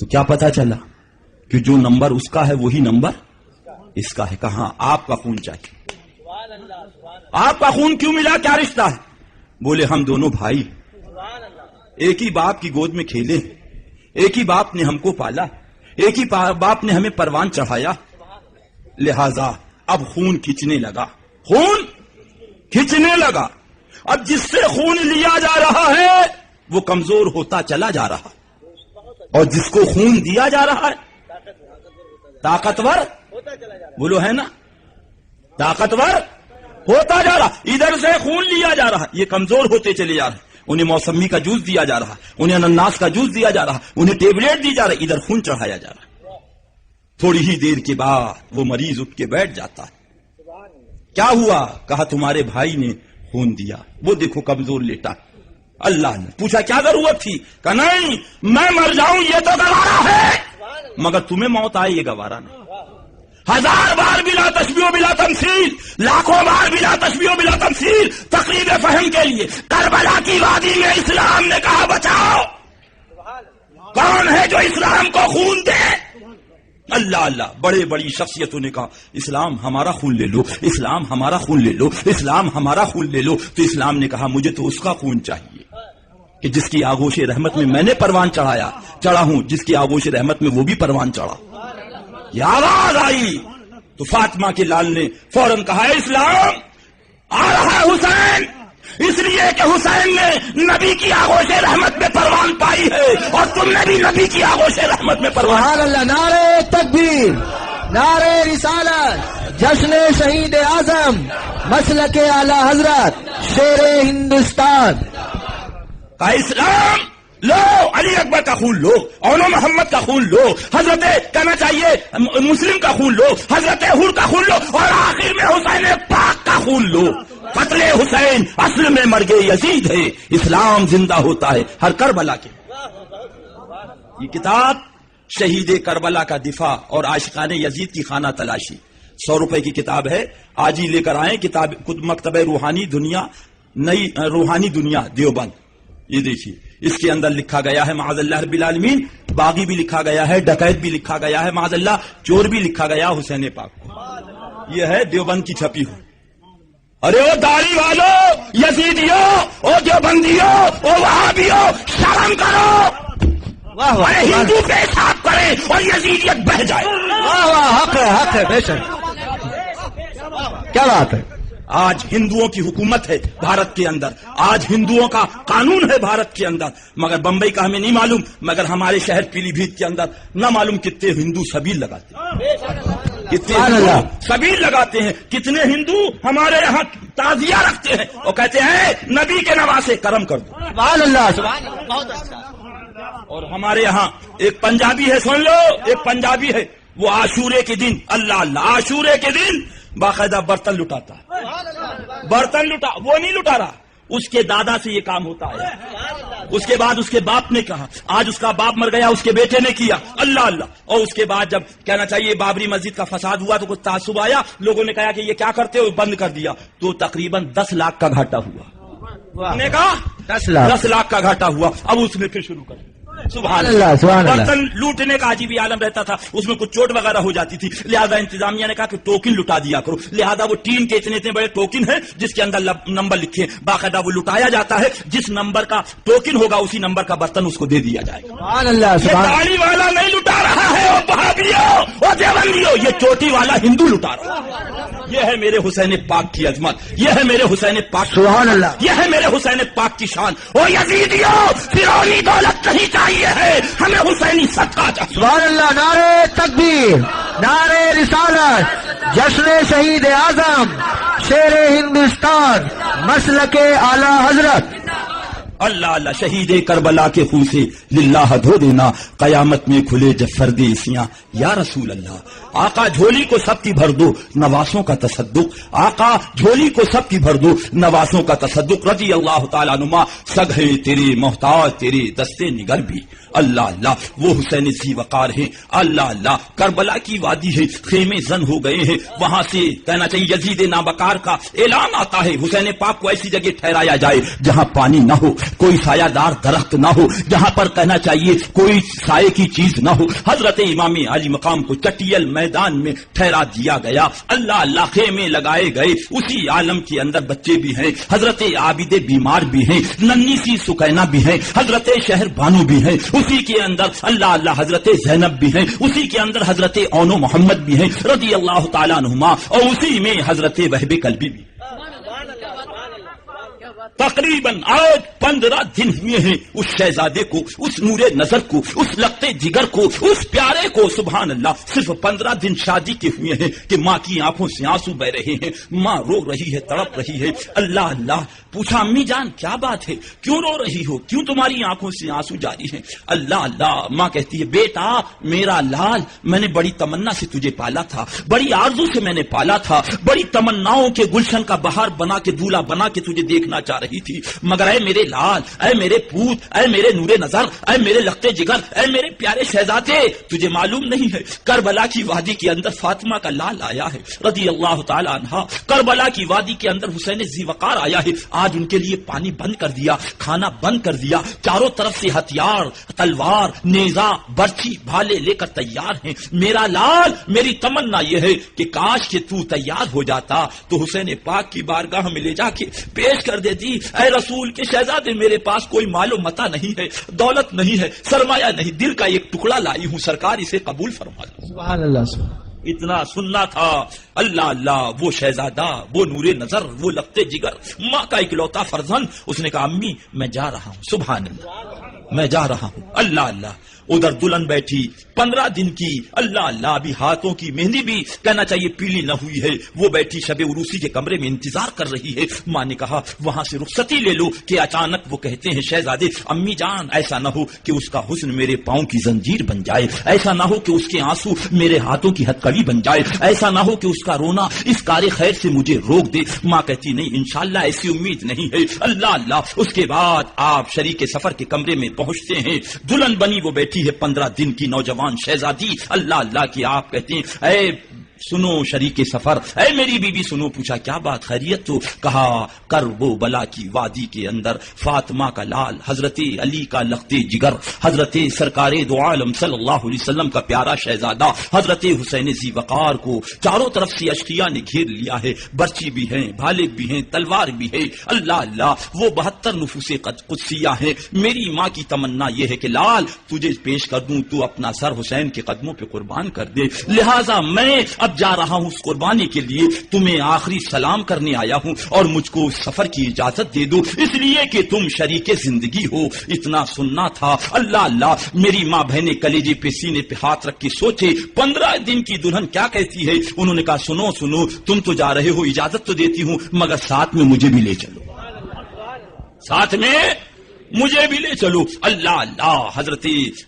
تو کیا پتا چلا کہ جو نمبر اس کا ہے وہی نمبر اس کا ہے. کہاں؟ آپ کا خون چاہیے. آپ کا خون کیوں ملا؟ کیا رشتہ ہے؟ بولے ہم دونوں بھائی، ایک ہی باپ کی گود میں کھیلے، ایک ہی باپ نے ہم کو پالا، ایک ہی باپ نے ہمیں پروان چڑھایا. لہذا اب خون کھینچنے لگا. خون کھینچنے لگا. اب جس سے خون لیا جا رہا ہے وہ کمزور ہوتا چلا جا رہا اور جس کو خون دیا جا رہا ہے طاقتور. بولو ہے نا، طاقتور ہوتا جا رہا. ادھر سے خون لیا جا رہا، یہ کمزور ہوتے چلے جا رہے. انہیں موسمی کا جوس دیا جا رہا، انہیں انناس کا جوس دیا جا رہا، انہیں ٹیبلیٹ دی جا رہی، ادھر خون چڑھایا جا رہا. تھوڑی ہی دیر کے بعد وہ مریض اٹھ کے بیٹھ جاتا ہے. کیا ہوا؟ کہا تمہارے بھائی نے خون دیا، وہ دیکھو کمزور لیٹا. اللہ نے پوچھا کیا ضرورت تھی؟ کہا نہیں، میں مر جاؤں یہ تو گوارا ہے، مگر تمہیں موت آئے یہ گوارا نہیں. 1000 بار بلا تشبیہ و بلا تمثیل، لاکھوں بار بلا تشبیہ و بلا تمثیل تقریب فہم کے لیے کربلا کی وادی میں اسلام نے کہا بچاؤ. کون ہے جو اسلام کو خون دے؟ اللہ اللہ. بڑے بڑی شخصیتوں نے کہا اسلام ہمارا خون لے لو، اسلام ہمارا خون لے لو، اسلام ہمارا خون لے لو. تو اسلام نے کہا مجھے تو اس کا خون چاہیے کہ جس کی آغوش رحمت میں میں نے پروان چڑھا ہوں، جس کی آغوش رحمت میں وہ بھی پروان چڑھا. یہ آواز آئی تو فاطمہ کے لال نے فوراً کہا اسلام آ رہا ہے حسین، اس لیے کہ حسین نے نبی کی آغوش رحمت میں پروان پائی ہے اور تم نے بھی نبی کی آغوش رحمت میں پروان. سبحان اللہ. نعرہ تکبیر، نعرہ رسالت، جشن شہید اعظم، مسلک اعلی حضرت، شیر ہندوستان. کا اسلام لو، علی اکبر کا خون لو، اولو محمد کا خون لو، حضرت کہنا چاہیے مسلم کا خون لو، حضرت حور کا خون لو، اور آخر میں حسین پاک کا خون لو. قتل حسین اصل میں مرگ یزید ہے، اسلام زندہ ہوتا ہے ہر کربلا کے. یہ کتاب شہید کربلا کا دفاع اور عاشقان یزید کی خانہ تلاشی 100 روپے کی کتاب ہے. آج ہی لے کر آئیں. کتاب مکتبہ روحانی دنیا، نئی روحانی دنیا دیوبند. یہ دیکھیے اس کے اندر لکھا گیا ہے معاذ اللہ رب العالمین، باغی بھی لکھا گیا ہے، ڈکیت بھی لکھا گیا ہے، معاذ اللہ چور بھی لکھا گیا حسین پاک کو۔ یہ ہے دیوبند کی چھپی ہوئی۔ ارے او داڑھی والو، یزیدیو، او دیوبندیو، او وہابیو، شرم کرو۔ واہ واہ، ارے ہندو پیشاب کرے اور یزیدیت بہ جائے۔ واہ واہ، حق ہے بے شک، کیا بات ہے۔ آج ہندوؤں کی حکومت ہے بھارت کے اندر، آج ہندوؤں کا قانون ہے بھارت کے اندر، مگر بمبئی کا ہمیں نہیں معلوم، مگر ہمارے شہر پیلی بھیت کے اندر نہ معلوم کتنے ہندو سبیل لگاتے ہیں، کتنے ہندو سبیل لگاتے ہیں، کتنے ہندو ہمارے یہاں تعزیہ رکھتے ہیں اور کہتے ہیں نبی کے نواسے کرم کر دو۔ سبحان اللہ، سبحان اللہ، بہت اچھا۔ اور ہمارے یہاں ایک پنجابی ہے، سن لو، ایک پنجابی ہے، وہ عاشورے کے دن، اللہ اللہ، عاشورے کے دن باقاعدہ برتن لٹاتا ہے، برتن لٹا، وہ نہیں لٹا رہا، اس کے دادا سے یہ کام ہوتا ہے، اس کے بعد اس کے باپ نے کہا، آج اس کا باپ مر گیا، اس کے بیٹے نے کیا، اللہ اللہ، اور اس کے بعد جب کہنا چاہیے بابری مسجد کا فساد ہوا تو کچھ تعصب آیا، لوگوں نے کہا کہ یہ کیا کرتے ہو، بند کر دیا، تو تقریباً 10 لاکھ کا گھاٹا ہوا، نے کہا 10 لاکھ کا گھاٹا ہوا، اب اس نے پھر شروع کر دیا۔ سبحان اللہ، سبحان اللہ۔ برتن لوٹنے کا عجیب عالم رہتا تھا، اس میں کچھ چوٹ وغیرہ ہو جاتی تھی، لہذا انتظامیہ نے کہا کہ ٹوکن لٹا دیا کرو، لہذا وہ ٹین کے اتنے بڑے ٹوکن ہیں جس کے اندر نمبر لکھے، باقاعدہ وہ لٹایا جاتا ہے، جس نمبر کا ٹوکن ہوگا اسی نمبر کا برتن اس کو دے دیا جائے گا۔ سبحان اللہ، یہ سبحان داڑھی والا نہیں لٹا رہا ہے، وہ وہابیو، وہ دیوبندیو، یہ چوٹی والا ہندو لٹا رہا ہے۔ یہ ہے میرے حسین پاک کی عظمت، یہ ہے میرے حسین پاک، سبحان اللہ، یہ ہے میرے حسین پاک کی شان۔ او یزیدیو، فرعونی دولت نہیں چاہیے ہے، ہمیں حسینی صدقہ چاہیے۔ سبحان اللہ، نعرے تکبیر، نعرے رسالت، جشن شہید اعظم، شیر ہندوستان، مسلک اعلی حضرت۔ اللہ اللہ، شہید کربلا کے خون سے للہ دھو دینا، قیامت میں کھلے جب فردی اسیاں، یا رسول اللہ۔ آقا جھولی کو سب کی بھر دو، نواسوں کا تصدق، آقا جھولی کو سب کی بھر دو، نواسوں کا تصدق، رضی اللہ تعالیٰ عنہما، سگھے تیرے محتاج تیرے دستے نگر بھی، اللہ اللہ، وہ حسین ذی وقار ہیں، اللہ اللہ، کربلا کی وادی ہے، خیمے زن ہو گئے ہیں، وہاں سے کہنا چاہیے یزید نابکار کا اعلان آتا ہے، حسین پاک کو ایسی جگہ ٹھہرایا جائے جہاں پانی نہ ہو، کوئی سایہ دار درخت نہ ہو، جہاں پر کہنا چاہیے کوئی سائے کی چیز نہ ہو، حضرت امام علی مقام کو چٹیل میدان میں ٹھہرا دیا گیا، اللہ اللہ، خیمے لگائے گئے، اسی عالم کے اندر بچے بھی ہیں، حضرت عابد بیمار بھی ہیں، ننھی سی سکینہ بھی ہیں، حضرت شہر بانو بھی ہیں، اسی کے اندر اللہ اللہ حضرت زینب بھی ہیں، اسی کے اندر حضرت اونو محمد بھی ہیں رضی اللہ تعالیٰ عنہما، اور اسی میں حضرت وہب قلبی بھی۔ تقریباً آج 15 دن ہوئے ہیں اس شہزادے کو، اس نور نظر کو، اس لگتے جگر کو، اس پیارے کو، سبحان اللہ، صرف 15 دن شادی کے ہوئے ہیں کہ ماں کی آنکھوں سے آنسو بہ رہے ہیں، ماں رو رہی ہے، تڑپ رہی ہے، اللہ اللہ، پوچھا امی جان کیا بات ہے، کیوں رو رہی ہو، کیوں تمہاری آنکھوں سے آنسو جاری ہیں، اللہ اللہ، ماں کہتی ہے بیٹا میرا لال، میں نے بڑی تمنا سے تجھے پالا تھا، بڑی آرزو سے میں نے پالا تھا، بڑی تمناؤں کے گلشن کا بہار بنا کے دولہا بنا کے تجھے دیکھنا چاہ رہی تھی، مگر اے میرے لال، اے میرے پوت، اے میرے نور نظر، اے میرے لگتے جگر، اے میرے پیارے شہزادے، تجھے معلوم نہیں ہے کربلا کی وادی کے اندر فاطمہ کا لال آیا ہے رضی اللہ تعالی عنہا، کربلا کی وادی کے اندر حسین ذی وقار آیا ہے، آج ان کے لیے پانی بند کر دیا، کھانا بند کر دیا، چاروں طرف سے ہتھیار، تلوار، نیزہ، برچھی، بھالے لے کر تیار ہیں، میرا لال، میری تمنا یہ ہے کہ کاش کہ تو تیار ہو جاتا تو حسین پاک کی بارگاہ میں لے جا کے پیش کر دیتی، اے رسول کے شہزادے میرے پاس کوئی مال و متا نہیں ہے، دولت نہیں ہے، سرمایہ نہیں، دل کا ایک ٹکڑا لائی ہوں، سرکار اسے قبول فرما لو۔ سبحان اللہ، اتنا سننا تھا، اللہ اللہ، وہ شہزادہ، وہ نور نظر، وہ لگتے جگر، ماں کا اکلوتا فرزند، اس نے کہا امی میں جا رہا ہوں، سبحان اللہ، میں جا رہا ہوں، اللہ اللہ، ادھر دلہن بیٹھی 15 دن کی، اللہ اللہ، ابھی ہاتھوں کی مہندی بھی کہنا چاہیے پیلی نہ ہوئی ہے، وہ بیٹھی شب عروسی کے کمرے میں انتظار کر رہی ہے، ماں نے کہا وہاں سے رخصتی لے لو، کہ اچانک وہ کہتے ہیں شہزادے امی جان ایسا نہ ہو کہ اس کا حسن میرے پاؤں کی زنجیر بن جائے، ایسا نہ ہو کہ اس کے آنسو میرے ہاتھوں کی ہتکڑی بن جائے، ایسا نہ ہو کہ اس کا رونا اس کار خیر سے مجھے روک دے، ماں کہتی نہیں انشاءاللہ ایسی امید نہیں ہے، اللہ اللہ، اس کے بعد آپ شریک سفر کے کمرے میں پہنچتے ہیں، دلہن بنی وہ بیٹھی ہے 15 دن کی نوجوان شہزادی، اللہ اللہ کی، آپ کہتے ہیں اے سنو شریک سفر، اے میری بیوی سنو۔ پوچھا کیا بات، خیریت؟ تو کہا کرب و بلا کی وادی کے اندر فاطمہ کا لال، حضرت علی کا لخت جگر، حضرت سرکار دو عالم صلی اللہ علیہ وسلم کا پیارا شہزادہ حضرت حسین ذی وقار کو چاروں طرف سے اشقیاء نے گھیر لیا ہے، برچی بھی ہیں، بھالے بھی ہیں، تلوار بھی ہے۔ اللہ اللہ، وہ 72 نفوس قدسیہ ہیں۔ میری ماں کی تمنا یہ ہے کہ لال تجھے پیش کر دوں، تو اپنا سر حسین کے قدموں پہ قربان کر دے، لہٰذا میں اب جا رہا ہوں اس قربانی کے لیے، تمہیں آخری سلام کرنے آیا ہوں اور مجھ کو اس سفر کی اجازت دے دو، اس لیے کہ تم شریک زندگی ہو۔ اتنا سننا تھا۔ اللہ اللہ، میری ماں بہنیں کلیجے پہ سینے پہ ہاتھ رکھ کے سوچے 15 دن کی دلہن کیا کہتی ہے۔ انہوں نے کہا سنو سنو، تم تو جا رہے ہو، اجازت تو دیتی ہوں، مگر ساتھ میں مجھے بھی لے چلو، ساتھ میں مجھے بھی لے چلو۔ اللہ اللہ، حضرت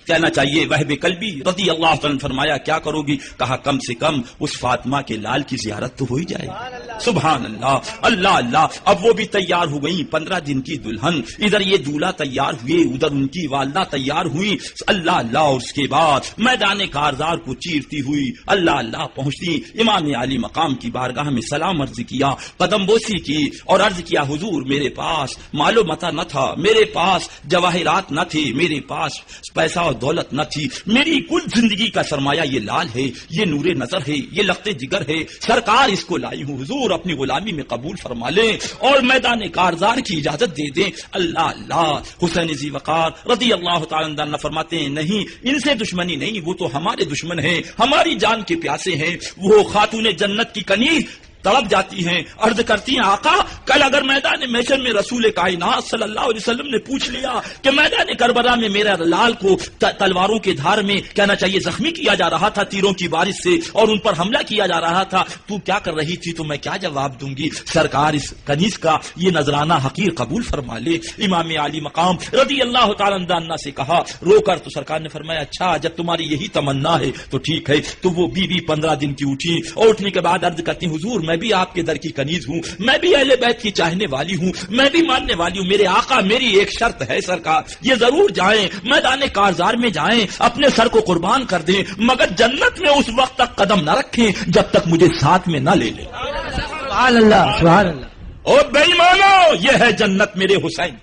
کہنا چاہیے وہب قلبی رضی اللہ عنہ فرمایا کیا کرو گی؟ کہا کم سے کم اس فاطمہ کے لال کی زیارت تو ہو ہی جائے گی۔ سبحان اللہ، اللہ اللہ۔ اب وہ بھی تیار ہو گئی، 15 دن کی دلہن، ادھر یہ دولہا تیار ہوئے، ادھر ان کی والدہ تیار ہوئی۔ اللہ اللہ، اور اس کے بعد میدان کارزار کو چیرتی ہوئی اللہ اللہ پہنچتی، امام علی مقام کی بارگاہ میں سلام عرض کیا، قدم بوسی کی اور عرض کیا حضور میرے پاس مال و متاع نہ تھا، میرے پاس جواہرات نہ تھے، میرے پاس پیسہ اور دولت نہ تھی، میری کل زندگی کا سرمایہ یہ لال ہے، یہ نور نظر ہے، یہ لخت جگر ہے، سرکار اس کو لائی ہوں، حضور اپنی غلامی میں قبول فرما لیں اور میدان کارزار کی اجازت دے دیں۔ اللہ اللہ، حسین ذی وقار رضی اللہ تعالی عنہ فرماتے ہیں نہیں، ان سے دشمنی نہیں، وہ تو ہمارے دشمن ہیں، ہماری جان کے پیاسے ہیں۔ وہ خاتون جنت کی کنیز تڑپ جاتی ہیں، عرض کرتی ہیں آقا کل اگر میدان محشر میں رسول کائنات صلی اللہ علیہ وسلم نے پوچھ لیا کہ میدان کربلا میں میرا لال کو تلواروں کے دھار میں کہنا چاہیے زخمی کیا جا رہا تھا تیروں کی بارش سے اور ان پر حملہ کیا جا رہا تھا، تو کیا کر رہی تھی، تو میں کیا جواب دوں گی؟ سرکار اس کنیز کا یہ نذرانہ حقیر قبول فرما لے۔ امام علی مقام رضی اللہ تعالی عنہ سے کہا رو کر، تو سرکار نے فرمایا اچھا جب تمہاری یہی تمنا ہے تو ٹھیک ہے۔ تو وہ بیوی 15 دن کی اٹھی اور اٹھنے کے بعد عرض کرتی حضور میں بھی آپ کے در کی کنیز ہوں، میں بھی اہل بیت کی چاہنے والی ہوں، میں بھی ماننے والی ہوں، میرے آقا میری ایک شرط ہے سرکار، یہ ضرور جائیں میدان کارزار میں جائیں، اپنے سر کو قربان کر دیں، مگر جنت میں اس وقت تک قدم نہ رکھیں جب تک مجھے ساتھ میں نہ لے لیں۔ سبحان اللہ، سبحان اللہ۔ اور بے ایمانو، یہ ہے جنت میرے حسین،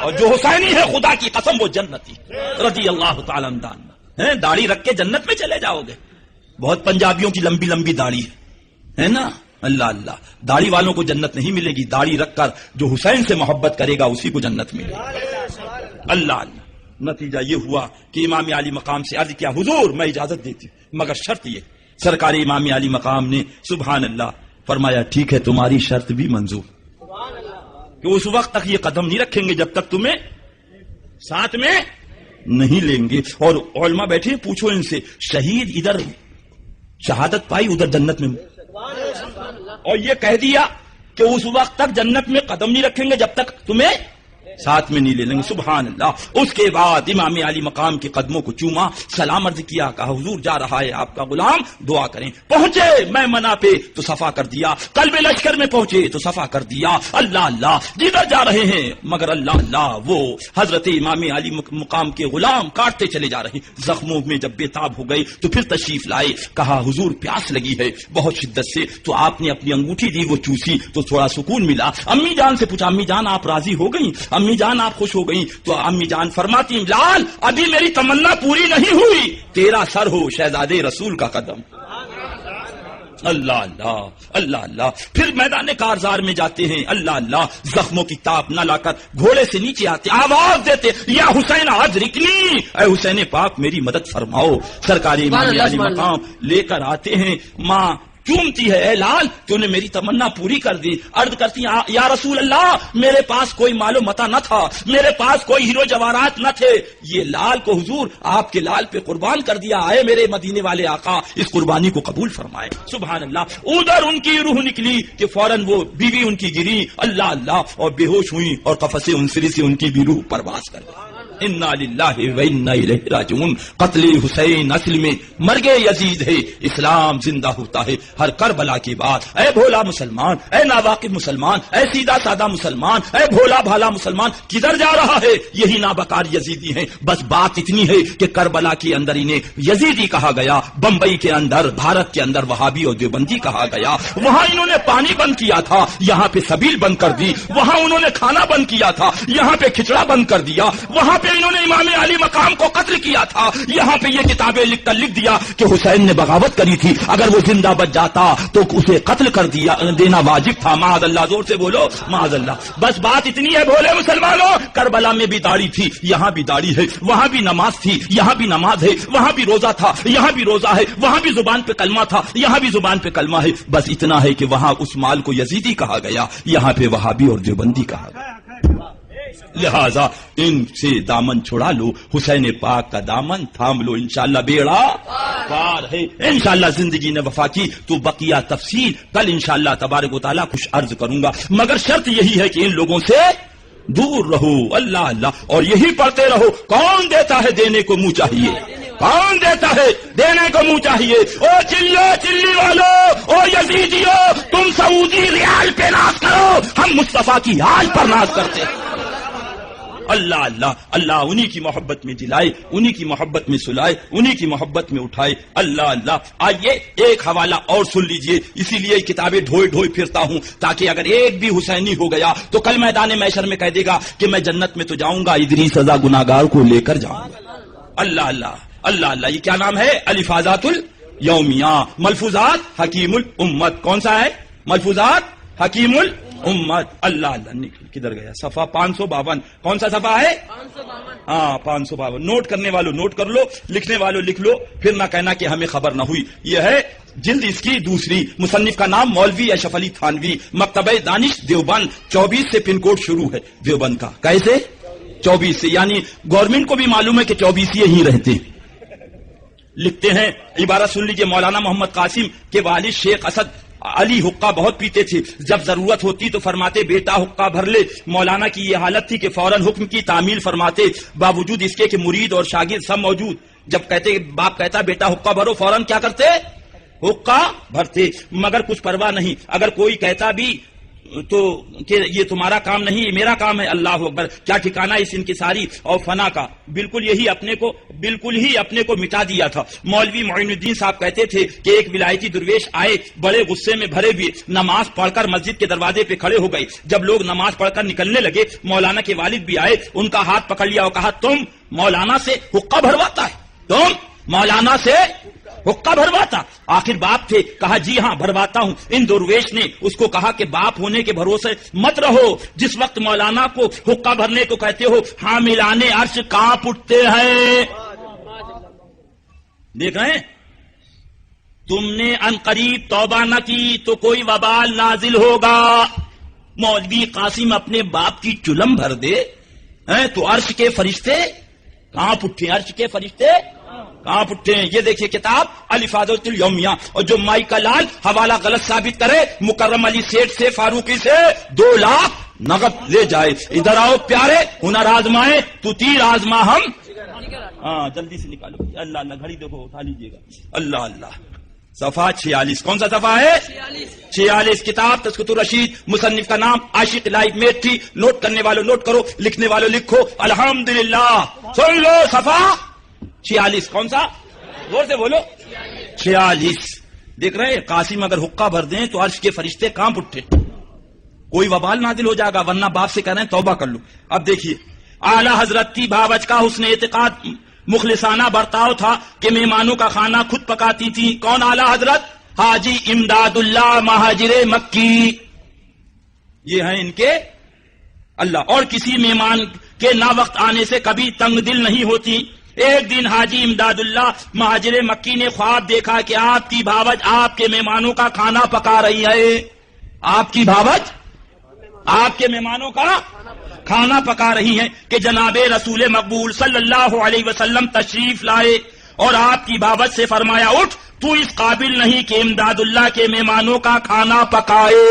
اور جو حسینی ہے خدا کی قسم وہ جنتی رضی اللہ تعالی عنہ۔ داڑھی رکھ کے جنت میں چلے جاؤ گے؟ بہت پنجابیوں کی لمبی لمبی داڑھی ہے نا، اللہ اللہ، داڑھی والوں کو جنت نہیں ملے گی، داڑھی رکھ کر جو حسین سے محبت کرے گا اسی کو جنت ملے گی۔ اللہ اللہ، نتیجہ یہ ہوا کہ امام علی مقام سے عرض کیا حضور میں اجازت دیتی مگر شرط یہ، سرکار امام علی مقام نے سبحان اللہ فرمایا ٹھیک ہے تمہاری شرط بھی منظور، کہ اس وقت تک یہ قدم نہیں رکھیں گے جب تک تمہیں ساتھ میں نہیں لیں گے۔ اور علماء بیٹھے پوچھو ان سے، شہید ادھر شہادت پائی ادھر جنت میں، اور یہ کہہ دیا کہ اس وقت تک جنت میں قدم نہیں رکھیں گے جب تک تمہیں ساتھ میں نہیں لے لیں گے، سبحان اللہ۔ اس کے بعد امام علی مقام کے قدموں کو چوما، سلام عرض کیا، کہا حضور جا رہا ہے آپ کا غلام، دعا کریں۔ پہنچے میں منا پہ تو صفا کر دیا، قلب لشکر میں پہنچے تو صفا کر دیا، اللہ اللہ جدھر جا رہے ہیں، مگر اللہ اللہ وہ حضرت امام علی مقام کے غلام کاٹتے چلے جا رہے، زخموں میں جب بےتاب ہو گئے تو پھر تشریف لائے، کہا حضور پیاس لگی ہے بہت شدت سے، تو آپ نے اپنی انگوٹھی دی، وہ چوسی تو تھوڑا سکون ملا۔ امی جان سے پوچھا امی جان آپ راضی ہو گئی، امی جان آپ خوش ہو گئی؟ تو امی جان فرماتی لال ابھی میری تمنا پوری نہیں ہوئی، تیرا سر ہو شہزادے رسول کا قدم۔ اللہ اللہ، اللہ اللہ۔ پھر میدان کارزار میں جاتے ہیں، اللہ اللہ، زخموں کی تاپ نہ لا کر گھوڑے سے نیچے آتے، آواز دیتے یا حسین آج رکنی، اے حسین پاک میری مدد فرماؤ۔ سرکار امام علی مقام لے کر آتے ہیں، ماں چومتی ہے اے لال تو نے میری تمنا پوری کر دی، عرض کرتی یا رسول اللہ میرے پاس کوئی مال و متاع نہ تھا، میرے پاس کوئی ہیرو جواہرات نہ تھے، یہ لال کو حضور آپ کے لال پہ قربان کر دیا، آئے میرے مدینے والے آقا اس قربانی کو قبول فرمائے، سبحان اللہ۔ ادھر ان کی روح نکلی کہ فوراً وہ بیوی ان کی گری، اللہ اللہ، اور بے ہوش ہوئی اور قفس انصری سے ان کی بھی روح پرواز کر گئی۔ انا للہ و انا الیہ راجعون. قتل حسین اصل میں مرگ یزید ہے. اسلام زندہ ہوتا ہے ہر کربلا کی بات. اے بھولا مسلمان، اے ناواقف مسلمان، اے سیدھا سادہ مسلمان، اے بھولا بھالا مسلمان، کدھر جا رہا ہے؟ یہی نابکار یزیدی ہیں. بس بات اتنی ہے کہ کربلا کے اندر انہیں یزیدی کہا گیا، بمبئی کے اندر، بھارت کے اندر وہابی اور دیوبندی کہا گیا. وہاں انہوں نے پانی بند کیا تھا، یہاں پہ سبیل بند کر دی. وہاں انہوں نے کھانا بند کیا تھا، یہاں پہ کھچڑا بند کر دیا. وہاں پہ انہوں نے امام علی مقام کو قتل کیا تھا، یہاں پہ یہ کتابیں لکھ کر لکھ دیا کہ حسین نے بغاوت کری تھی، اگر وہ زندہ بچ جاتا تو اسے قتل کر دینا واجب تھا. معاذ اللہ، زور سے بولو معاذ اللہ. بس بات اتنی ہے بولے مسلمانوں، کربلا میں بھی داڑھی تھی، یہاں بھی داڑھی ہے. وہاں بھی نماز تھی، یہاں بھی نماز ہے. وہاں بھی روزہ تھا، یہاں بھی روزہ ہے. وہاں بھی زبان پہ کلمہ تھا، یہاں بھی زبان پہ کلمہ ہے. بس اتنا ہے کہ وہاں اس مال کو یزیدی کہا گیا، یہاں پہ وہابی اور دیوبندی کہا گیا. لہذا ان سے دامن چھڑا لو، حسین پاک کا دامن تھام لو، انشاءاللہ بیڑا پار ہے. انشاءاللہ زندگی نے وفا کی تو بقیہ تفصیل کل انشاءاللہ تبارک و تعالیٰ کچھ عرض کروں گا. مگر شرط یہی ہے کہ ان لوگوں سے دور رہو. اللہ اللہ، اور یہی پڑھتے رہو. کون دیتا ہے دینے کو منہ چاہیے؟ کون دیتا ہے دینے کو منہ چاہیے؟ او چلو چلی والو، او یزیدیو، تم سعودی ریال پہ ناز کرو، ہم مصطفیٰ کی حال پر ناز کرتے ہیں. اللہ اللہ اللہ انہی کی محبت میں جلائے، انہی کی محبت میں سلائے، انہی کی محبت میں اٹھائے. اللہ اللہ. آئیے ایک حوالہ اور سن لیجئے، اسی لیے کتابیں ڈھوئے ڈھوئے پھرتا ہوں تاکہ اگر ایک بھی حسینی ہو گیا تو کل میدان محشر میں کہہ دے گا کہ میں جنت میں تو جاؤں گا، ادری سزا گناہگار کو لے کر جاؤں گا. اللہ اللہ اللہ اللہ. یہ کیا نام ہے؟ الفاظات الیومیہ، ملفوظات حکیم الامت. کون سا ہے؟ ملفوظات حکیم الامت. اللہ اللہ. کدھر گیا؟ صفحہ 552. کون سا صفحہ ہے؟ 552. ہاں 552. نوٹ کرنے والوں نوٹ کر لو، لکھنے والوں لکھ لو، پھر نہ کہنا کہ ہمیں خبر نہ ہوئی. یہ ہے جلد اس کی دوسری. مصنف کا نام مولوی اشرف علی تھانوی، مکتبہ دانش دیوبند. 24 سے پن کوڈ شروع ہے دیوبند کا. کیسے 24 سے؟ یعنی گورنمنٹ کو بھی معلوم ہے کہ 24 ہی رہتے ہیں. لکھتے ہیں، عبارت سن لیجئے. مولانا محمد قاسم کے والد شیخ اسد علی حقہ بہت پیتے تھے. جب ضرورت ہوتی تو فرماتے بیٹا حقہ بھر لے. مولانا کی یہ حالت تھی کہ فوراً حکم کی تعمیل فرماتے، باوجود اس کے کہ مرید اور شاگرد سب موجود. جب کہتے باپ کہتا بیٹا حقہ بھرو، فوراً کیا کرتے؟ حقہ بھرتے. مگر کچھ پرواہ نہیں، اگر کوئی کہتا بھی تو کہ یہ تمہارا کام نہیں، یہ میرا کام ہے. اللہ اکبر. کیا ٹھکانہ اس انکساری اور فنا کا. بالکل ہی اپنے کو مٹا دیا تھا. مولوی معین الدین صاحب کہتے تھے کہ ایک ولایتی درویش آئے، بڑے غصے میں بھرے ہوئے، نماز پڑھ کر مسجد کے دروازے پہ کھڑے ہو گئے. جب لوگ نماز پڑھ کر نکلنے لگے، مولانا کے والد بھی آئے، ان کا ہاتھ پکڑ لیا اور کہا تم مولانا سے حقہ بھرواتا ہے، تم مولانا سے حقہ بھرواتا. آخر باپ تھے، کہا جی ہاں بھرواتا ہوں. ان درویش نے اس کو کہا کہ باپ ہونے کے بھروسے مت رہو. جس وقت مولانا کو حقہ بھرنے کو کہتے ہو، حاملان عرش کانپ اٹھتے ہیں. دیکھ رہے ہیں؟ تم نے ان قریب توبہ نہ کی تو کوئی وبال نازل ہوگا. مولوی قاسم اپنے باپ کی چلم بھر دے تو عرش کے فرشتے کانپ اٹھے. عرش کے فرشتے کانپ اٹھے. یہ دیکھیے کتاب الفاظات الیومیہ. اور جو مائی کا لال حوالہ غلط ثابت کرے، مکرم علی سیٹھ سے فاروقی سے 2 لاکھ نقد لے جائے. ادھر آؤ پیارے، ہنر آزمائے تو تیر آزما ہم. ہاں جلدی سے نکالو. اللہ اللہ، گھڑی دیکھو اٹھا لیجیے گا. اللہ اللہ. صفحہ 46. کون سا صفحہ ہے؟ 46. کتاب تذکرۃ الرشید، مصنف کا نام عاشق لائف میٹ تھی. نوٹ کرنے والوں نوٹ کرو، لکھنے والوں لکھو. الحمدللہ. سن لو صفحہ 46. کون سا؟ زور سے بولو. 46. دیکھ رہے ہیں؟ قاسم اگر حقہ بھر دیں تو عرش کے فرشتے کانپ اٹھے. کوئی وبال نازل ہو جائے گا، ورنہ باپ سے کہہ رہے ہیں توبہ کر لو. اب دیکھیے، اعلی حضرت کی بھاوچ کا حسن اعتقاد مخلصانہ برتاؤ تھا کہ مہمانوں کا کھانا خود پکاتی تھی. کون اعلی حضرت؟ حاجی امداد اللہ مہاجر مکی. یہ ہیں ان کے اللہ. اور کسی مہمان کے نا وقت آنے سے کبھی تنگ دل نہیں ہوتی. ایک دن حاجی امداد اللہ مہاجر مکی نے خواب دیکھا کہ آپ کی بھاوج آپ کے مہمانوں کا کھانا پکا رہی ہے. آپ کی بھاوج آپ کے مہمانوں کا کھانا پکا رہی ہیں کہ جناب رسول مقبول صلی اللہ علیہ وسلم تشریف لائے اور آپ کی بھاوج سے فرمایا اٹھ تو اس قابل نہیں کہ امداد اللہ کے مہمانوں کا کھانا پکائے.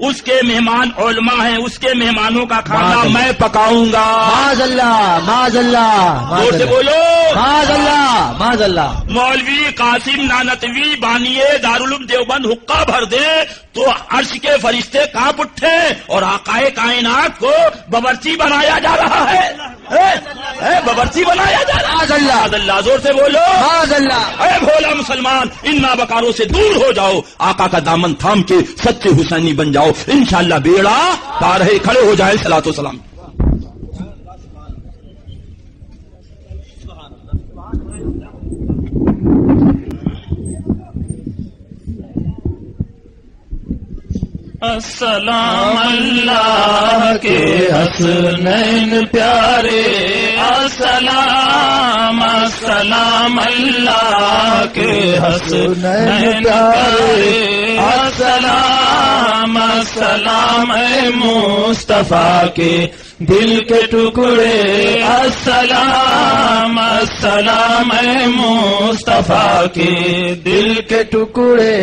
اس کے مہمان علماء ہیں، اس کے مہمانوں کا کھانا میں پکاؤں گا. معاذ اللہ، معاذ اللہ، زور سے بولو. معاذ اللہ، معاذ اللہ. مولوی قاسم نانتوی بانیے دارالعلوم دیوبند حقہ بھر دے تو عرش کے فرشتے کانپ اٹھے اور آقائے کائنات کو باورچی بنایا جا رہا ہے. باورچی بنایا جا رہا ہے. معاذ اللہ، معاذ اللہ. زور سے بولو. معاذ اللہ. اے بھولا مسلمان، ان نابکاروں سے دور ہو جاؤ، آقا کا دامن تھام کے سچے حسینی بن جاؤ، انشاءاللہ بیڑا پار ہے. کھڑے ہو جائیں. صلاۃ و سلام. السلام اللہ کے حسنین پیارے، السلام السلام اللہ کے حسنین پیارے، السلام السلام اے مصطفیٰ کے دل کے ٹکڑے، السلام السلام اے مصطفیٰ کے دل کے ٹکڑے،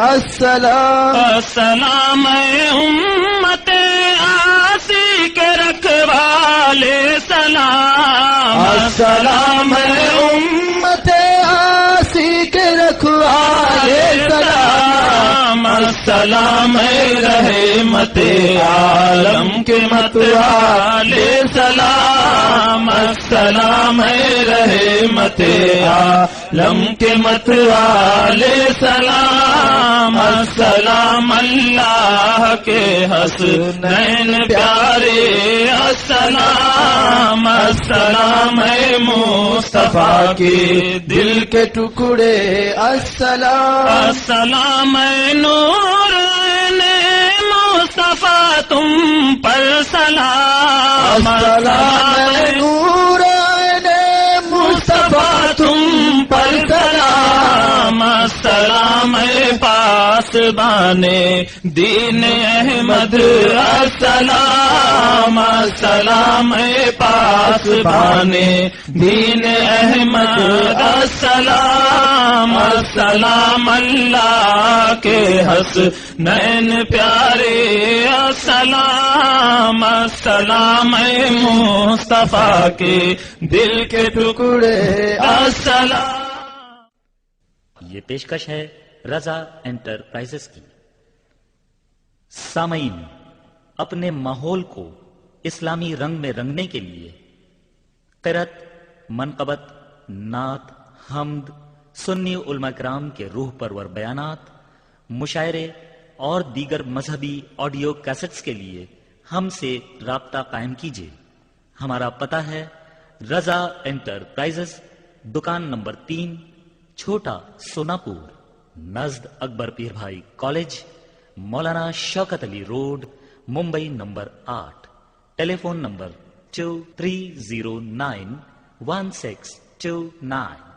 السلام السلام اے امت آسی کے رکھوالے، سلام السلام اے امت آسی کے رکھوالے، سلام السلام اے رحمت عالم کے متوالے، سلام السلام اے رحمت عالم کے متوالے، سلام السلام اللہ کے حسنین پیارے، السلام السلام اے مصطفیٰ کے دل کے ٹکڑے، السلام السلام اے نور مصطفیٰ تم پر سلام، السلام اے نور مصطفیٰ تم پر سلام، السلام اے پاسبان دین احمد، السلام السلام اے پاسبان دین احمد، السلام السلام اللہ کے حسنین پیارے، السلام السلام اے مصطفیٰ کے دل کے ٹکڑے، السلام. یہ پیشکش ہے رضا انٹرپرائزز کی. سامعین، اپنے ماحول کو اسلامی رنگ میں رنگنے کے لیے قرأت، منقبت، نعت، حمد، سنی علماء کرام کے روح پرور بیانات، مشاعرے اور دیگر مذہبی آڈیو کیسٹس کے لیے ہم سے رابطہ قائم کیجیے. ہمارا پتہ ہے رضا انٹرپرائزز، دکان نمبر 3، چھوٹا سوناپور، نزد اکبر پیر بھائی کالج، مولانا شوکت علی روڈ، ممبئی نمبر 8. ٹیلی فون نمبر 23091629.